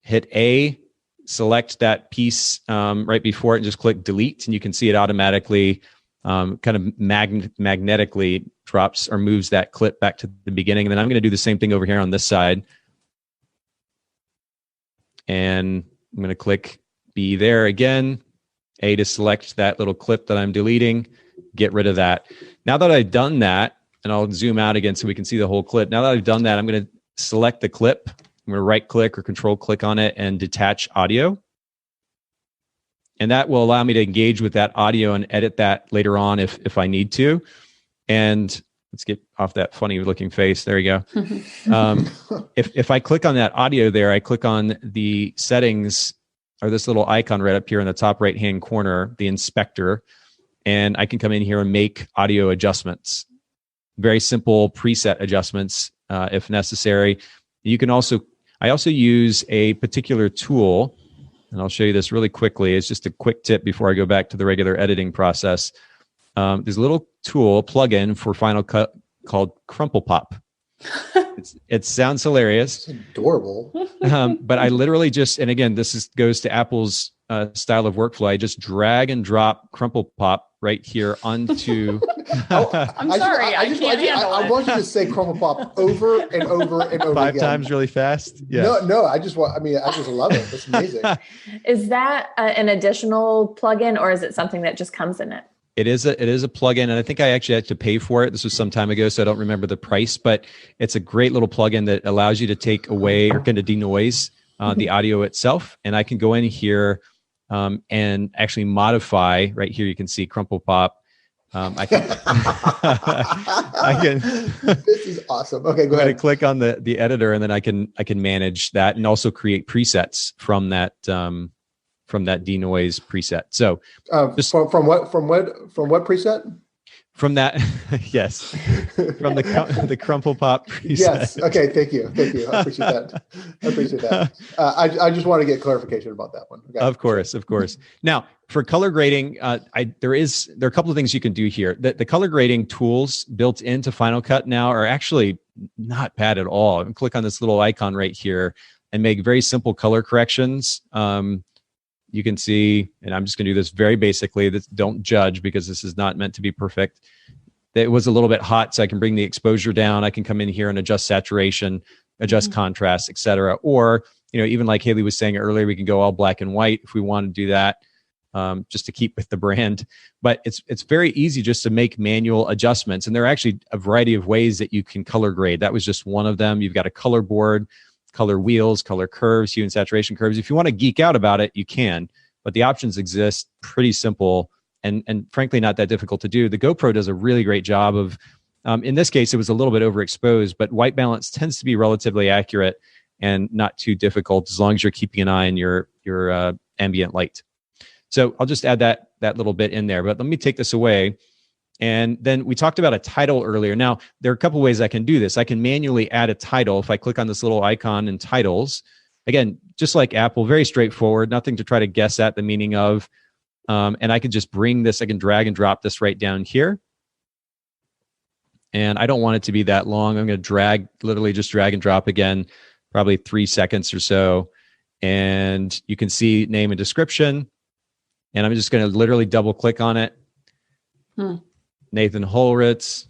hit A, select that piece right before it and just click delete. And you can see it automatically kind of magnetically drops or moves that clip back to the beginning. And then I'm going to do the same thing over here on this side. And I'm going to click B there again. A to select that little clip that I'm deleting, get rid of that. Now that I've done that, and I'll zoom out again so we can see the whole clip. Now that I've done that, I'm going to select the clip. I'm going to right click or control click on it and detach audio. And that will allow me to engage with that audio and edit that later on if I need to. And let's get off that funny looking face. There you go. If I click on that audio there, I click on the settings or this little icon right up here in the top right-hand corner, the inspector, and I can come in here and make audio adjustments. Very simple preset adjustments if necessary. You can also, I also use a particular tool, and I'll show you this really quickly. It's just a quick tip before I go back to the regular editing process. There's a little tool, plugin for Final Cut called Crumple Pop. It sounds hilarious. It's adorable. But I literally just, and again, goes to Apple's style of workflow. I just drag and drop Crumple Pop right here onto. I'm sorry, I can't handle it. I want you to say Crumple Pop over and over and over 5 again. times really fast. Yeah. No, I just love it. It's amazing. Is that an additional plugin, or is it something that just comes in it? It is a plugin, and I think I actually had to pay for it. This was some time ago, so I don't remember the price, but it's a great little plugin that allows you to take away or kind of denoise the audio itself. And I can go in here and actually modify. Right here, you can see Crumple Pop. I can. This is awesome. Okay, go ahead. I'm going to click on the editor, and then I can manage that and also create presets from that denoise preset. So from what preset? From that, yes, from the Crumple Pop preset. Yes. Okay. Thank you. I appreciate that. I just want to get clarification about that one. Okay. Of course. Now, for color grading, there are a couple of things you can do here. The color grading tools built into Final Cut now are actually not bad at all. And click on this little icon right here and make very simple color corrections. You can see, and I'm just going to do this very basically. Don't judge because this is not meant to be perfect. It was a little bit hot, so I can bring the exposure down. I can come in here and adjust saturation, adjust contrast, etc. Or, even like Haylee was saying earlier, we can go all black and white if we want to do that, just to keep with the brand. But it's very easy just to make manual adjustments. And there are actually a variety of ways that you can color grade. That was just one of them. You've got a color board. color wheels, color curves, hue and saturation curves. If you want to geek out about it, you can, but the options exist. Pretty simple and frankly not that difficult to do. The GoPro does a really great job of, in this case, it was a little bit overexposed, but white balance tends to be relatively accurate and not too difficult as long as you're keeping an eye on your ambient light. So I'll just add that little bit in there, but let me take this away. And then we talked about a title earlier. Now, there are a couple ways I can do this. I can manually add a title. If I click on this little icon in titles, again, just like Apple, very straightforward, nothing to try to guess at the meaning of. And I can just bring this, I can drag and drop this right down here. And I don't want it to be that long. I'm going to literally just drag and drop again, probably 3 seconds or so. And you can see name and description. And I'm just going to literally double click on it. Nathan Holritz,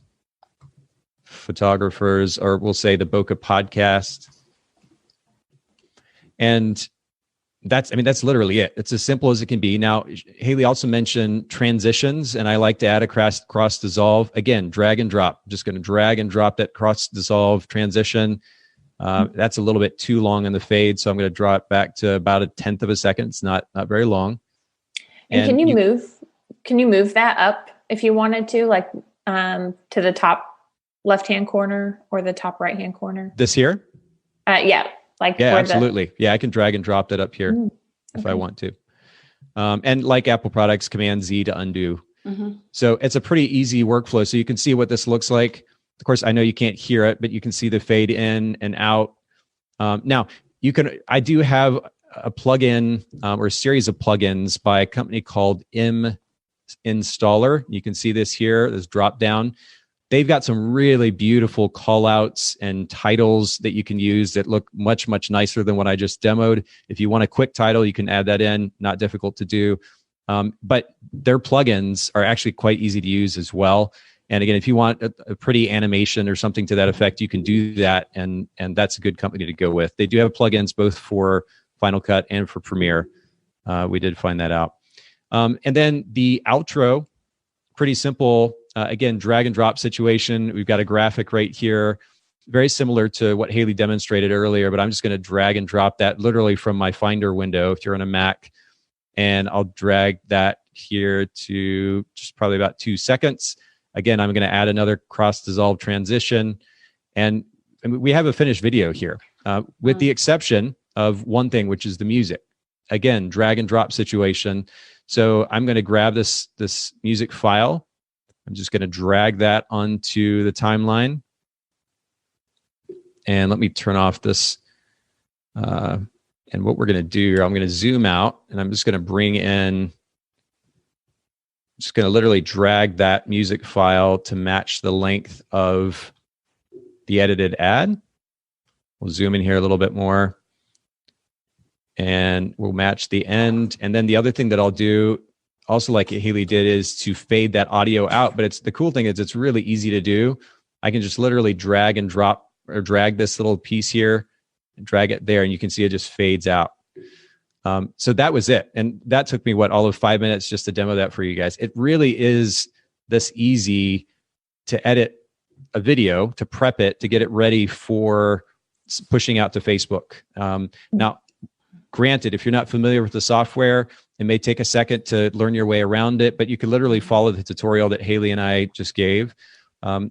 photographers, or we'll say the Bokeh Podcast. And that's literally it. It's as simple as it can be. Now, Haylee also mentioned transitions, and I like to add a cross dissolve. Again, drag and drop. I'm just going to drag and drop that cross dissolve transition. That's a little bit too long in the fade, so I'm going to draw it back to about 1/10 of a second. It's not very long. And can you move that up if you wanted to, like to the top left-hand corner or the top right-hand corner? This here? Yeah. Absolutely. Yeah, I can drag and drop that up here if I want to. And like Apple products, Command Z to undo. So it's a pretty easy workflow. So you can see what this looks like. Of course, I know you can't hear it, but you can see the fade in and out. Now, I do have a plugin or a series of plugins by a company called Installer. You can see this here, this drop down. They've got some really beautiful call outs and titles that you can use that look much, much nicer than what I just demoed. If you want a quick title, you can add that in, not difficult to do. But their plugins are actually quite easy to use as well. And again, if you want a pretty animation or something to that effect, you can do that. And that's a good company to go with. They do have plugins both for Final Cut and for Premiere. We did find that out. And then the outro, pretty simple. Again, drag and drop situation. We've got a graphic right here, very similar to what Haylee demonstrated earlier, but I'm just going to drag and drop that literally from my Finder window if you're on a Mac. And I'll drag that here to just probably about 2 seconds. Again, I'm going to add another cross dissolve transition. And we have a finished video here with the exception of one thing, which is the music. Again, drag and drop situation. So I'm going to grab this music file. I'm just going to drag that onto the timeline. And let me turn off this. And what we're going to do, I'm going to zoom out and I'm just going to bring in, just going to literally drag that music file to match the length of the edited ad. We'll zoom in here a little bit more. And we'll match the end. And then the other thing that I'll do, also like Haylee did, is to fade that audio out. But the cool thing is it's really easy to do. I can just literally drag and drop or drag this little piece here and drag it there. And you can see it just fades out. So that was it. And that took me, all of 5 minutes just to demo that for you guys. It really is this easy to edit a video, to prep it, to get it ready for pushing out to Facebook. Now, granted, if you're not familiar with the software, it may take a second to learn your way around it, but you can literally follow the tutorial that Haylee and I just gave.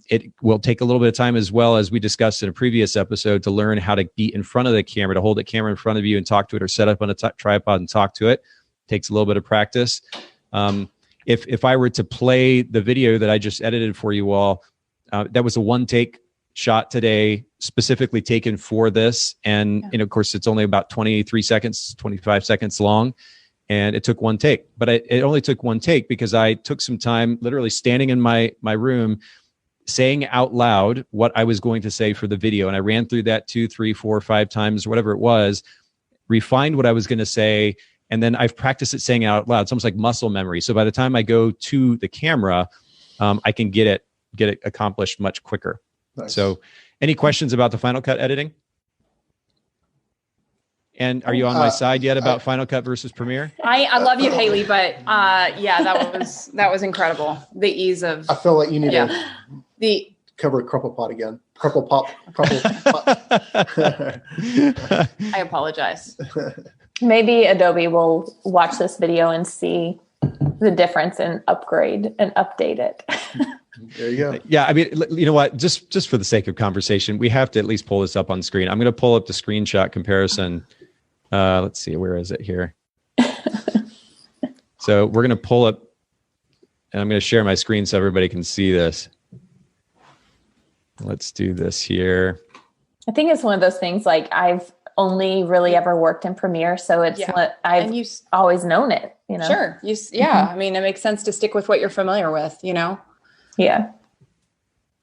It will take a little bit of time, as well as we discussed in a previous episode, to learn how to be in front of the camera, to hold the camera in front of you and talk to it, or set up on a tripod and talk to it. Takes a little bit of practice. If I were to play the video that I just edited for you all, that was a one-take shot today, specifically taken for this. And, of course, it's only about 23 seconds, 25 seconds long. And it took one take. But it only took one take because I took some time literally standing in my room, saying out loud what I was going to say for the video. And I ran through that 2, 3, 4, 5 times, whatever it was, refined what I was going to say. And then I've practiced it saying it out loud. It's almost like muscle memory. So by the time I go to the camera, I can get it accomplished much quicker. Nice. So any questions about the Final Cut editing? And are you on my side yet about Final Cut versus Premiere? I love you, Haylee, but yeah, that was incredible. The ease of. I feel like you need to cover CrumplePod again. purple pop. I apologize. Maybe Adobe will watch this video and see the difference and upgrade and update it. There you go. Yeah, I mean, you know what? Just for the sake of conversation, we have to at least pull this up on screen. I'm going to pull up the screenshot comparison. Let's see, where is it here? So we're going to pull up, and I'm going to share my screen so everybody can see this. Let's do this here. I think it's one of those things, like I've only really ever worked in Premiere, so it's what I've always known it, you know? Sure. I mean, it makes sense to stick with what you're familiar with, you know? Yeah.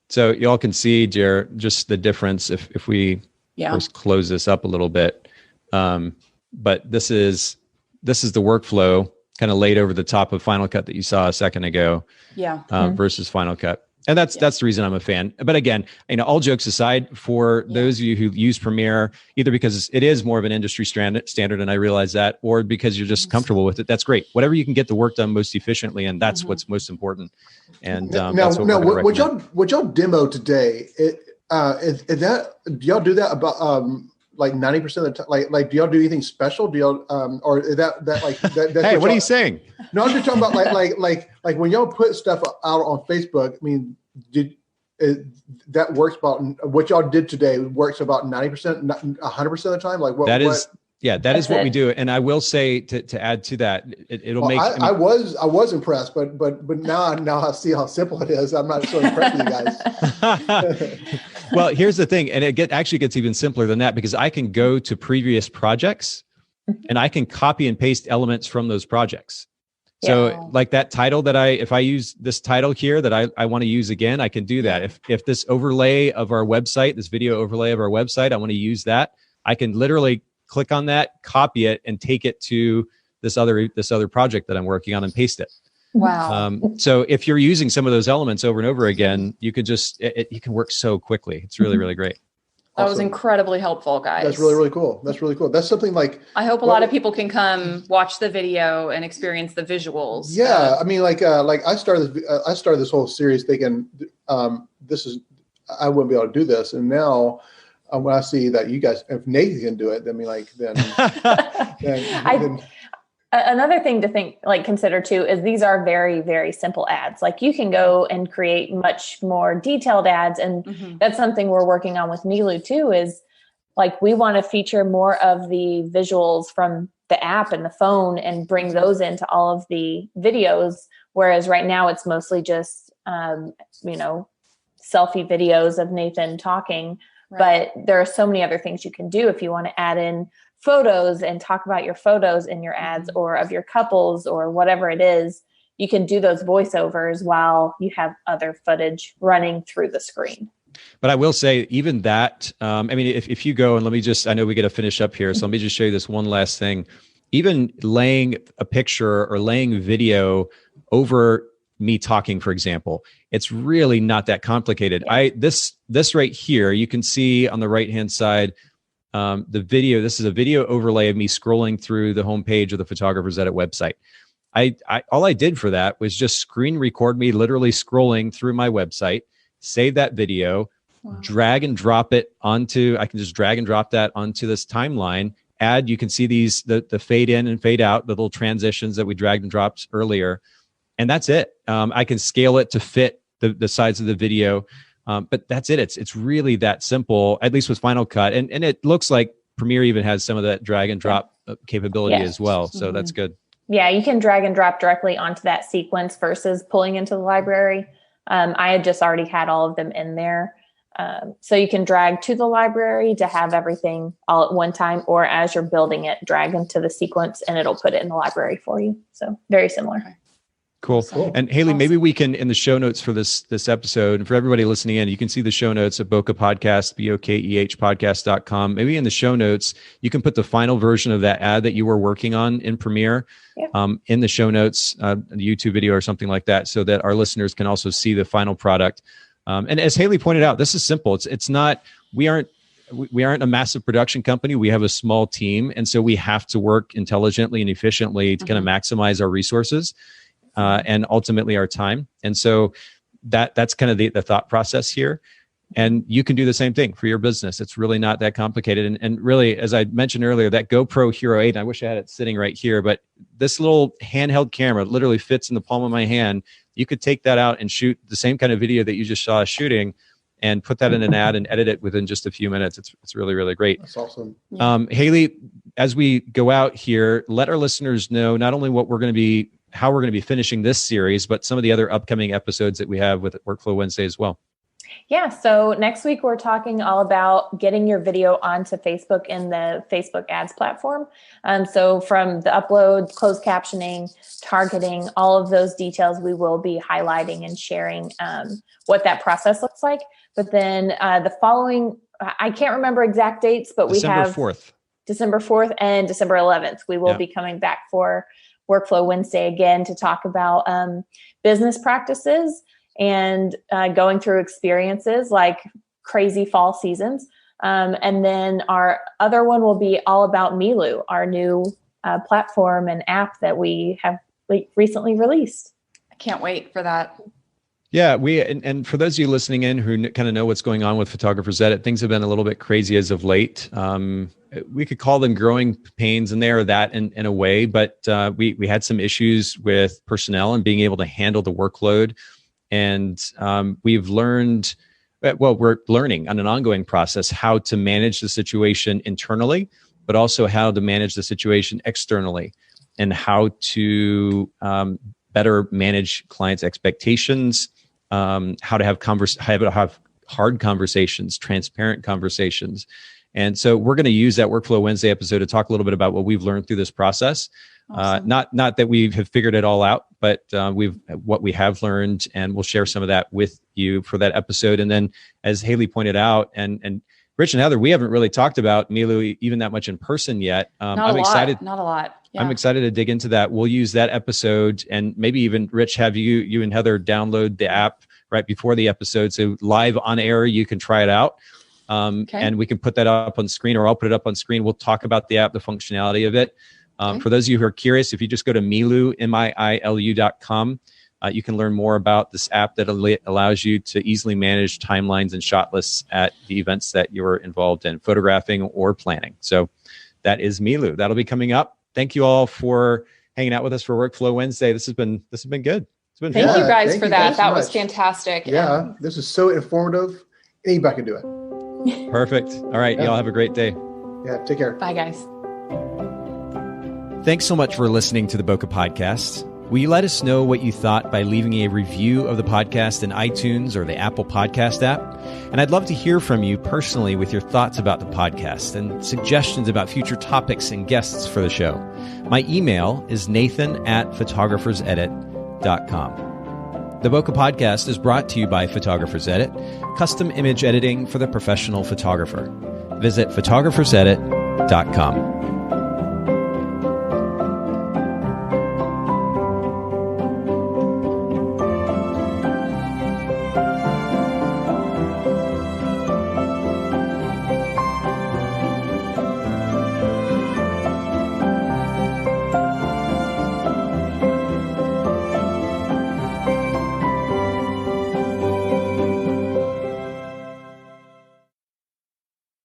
So you all can see, just the difference if we first close this up a little bit. But this is the workflow kind of laid over the top of Final Cut that you saw a second ago. Yeah. Versus Final Cut. And that's the reason I'm a fan. But again, all jokes aside, for those of you who use Premiere, either because it is more of an industry standard, and I realize that, or because you're just comfortable with it, that's great. Whatever you can get the work done most efficiently, and that's what's most important. And that's what y'all demo today, is that, do y'all do that about like 90% of the time? Like do y'all do anything special? Do y'all or is that like that? Hey, what are you saying? No, I'm just talking about like when y'all put stuff out on Facebook. I mean, that works about what y'all did today works about 90%, 100% of the time. Like what? That is what we do. And I will say to add to that, it'll make. I was impressed, but now I see how simple it is. I'm not so impressed with you guys. Well, here's the thing, and it actually gets even simpler than that, because I can go to previous projects and I can copy and paste elements from those projects. So like that title if I use this title here that I want to use again, I can do that. If this overlay of our website, this video overlay of our website, I want to use that, I can literally click on that, copy it, and take it to this other project that I'm working on and paste it. Wow. So if you're using some of those elements over and over again, you could you can work so quickly. It's really, really great. That was incredibly helpful, guys. That's really, really cool. That's something like, I hope a lot of people can come watch the video and experience the visuals. Yeah. I mean, like I started this whole series thinking, I wouldn't be able to do this. And now when I see that you guys, if Nathan can do it, then another thing to consider too, is these are very, very simple ads. Like you can go and create much more detailed ads. And that's something we're working on with Milu too, is like, we want to feature more of the visuals from the app and the phone and bring those into all of the videos. Whereas right now it's mostly just, selfie videos of Nathan talking, but there are so many other things you can do if you want to add in photos and talk about your photos in your ads or of your couples or whatever it is. You can do those voiceovers while you have other footage running through the screen. But I will say, even that, if you go and I know we got to finish up here. So let me just show you this one last thing. Even laying a picture or laying video over me talking, for example, it's really not that complicated. This right here, you can see on the right-hand side, the video. This is a video overlay of me scrolling through the homepage of the Photographer's Edit website. All I did for that was just screen record me literally scrolling through my website, save that video, drag and drop it onto. I can just drag and drop that onto this timeline. You can see the fade in and fade out, the little transitions that we dragged and dropped earlier, and that's it. I can scale it to fit the size of the video. But that's it. It's really that simple, at least with Final Cut. And it looks like Premiere even has some of that drag and drop capability as well. So that's good. Yeah, you can drag and drop directly onto that sequence versus pulling into the library. I had just already had all of them in there. So you can drag to the library to have everything all at one time, or as you're building it, drag into the sequence and it'll put it in the library for you. So very similar. Cool. And Haylee, maybe we can, in the show notes for this episode, and for everybody listening in, you can see the show notes at Bokeh Podcast, BOKEH podcast.com. Maybe in the show notes, you can put the final version of that ad that you were working on in Premiere in the show notes, the YouTube video or something like that, so that our listeners can also see the final product. And as Haylee pointed out, this is simple. It's not, we aren't a massive production company. We have a small team. And so we have to work intelligently and efficiently to kind of maximize our resources. And ultimately our time. And so that's kind of the thought process here. And you can do the same thing for your business. It's really not that complicated. And really, as I mentioned earlier, that GoPro Hero 8, and I wish I had it sitting right here, but this little handheld camera literally fits in the palm of my hand. You could take that out and shoot the same kind of video that you just saw us shooting and put that in an ad and edit it within just a few minutes. It's really, really great. That's awesome. Haylee, as we go out here, let our listeners know not only how we're going to be finishing this series, but some of the other upcoming episodes that we have with Workflow Wednesday as well. Yeah. So next week, we're talking all about getting your video onto Facebook in the Facebook ads platform. So from the upload, closed captioning, targeting, all of those details, we will be highlighting and sharing what that process looks like. But then the following, I can't remember exact dates, but we have December 4th and December 11th. We will be coming back for Workflow Wednesday again to talk about business practices and going through experiences like crazy fall seasons. And then our other one will be all about Milu, our new platform and app that we have recently released. I can't wait for that. Yeah, and for those of you listening in who kind of know what's going on with Photographer's Edit, things have been a little bit crazy as of late. We could call them growing pains, and they are that in a way, but we had some issues with personnel and being able to handle the workload. And we've learned, we're learning on an ongoing process how to manage the situation internally, but also how to manage the situation externally and how to better manage clients' expectations, how to have hard conversations, transparent conversations. And so we're going to use that Workflow Wednesday episode to talk a little bit about what we've learned through this process. Awesome. Not that we have figured it all out, but what we have learned, and we'll share some of that with you for that episode. And then, as Haylee pointed out, and Rich and Heather, we haven't really talked about Milu even that much in person yet. I'm excited. Not a lot. Yeah. I'm excited to dig into that. We'll use that episode, and maybe even Rich, have you and Heather download the app right before the episode, so live on air you can try it out. And we can put that up on screen, or I'll put it up on screen. We'll talk about the app, the functionality of it. For those of you who are curious, if you just go to Milu, miilu.com, you can learn more about this app that allows you to easily manage timelines and shot lists at the events that you're involved in, photographing or planning. So that is Milu. That'll be coming up. Thank you all for hanging out with us for Workflow Wednesday. This has been good. It's been Thank fun. you guys for that. That was fantastic. Yeah, this is so informative. Anybody can do it. Perfect. All right. Y'all have a great day. Yeah. Take care. Bye, guys. Thanks so much for listening to the Bokeh Podcast. Will you let us know what you thought by leaving a review of the podcast in iTunes or the Apple Podcast app? And I'd love to hear from you personally with your thoughts about the podcast and suggestions about future topics and guests for the show. My email is nathan@photographersedit.com. The Bokeh Podcast is brought to you by Photographer's Edit, custom image editing for the professional photographer. Visit photographersedit.com.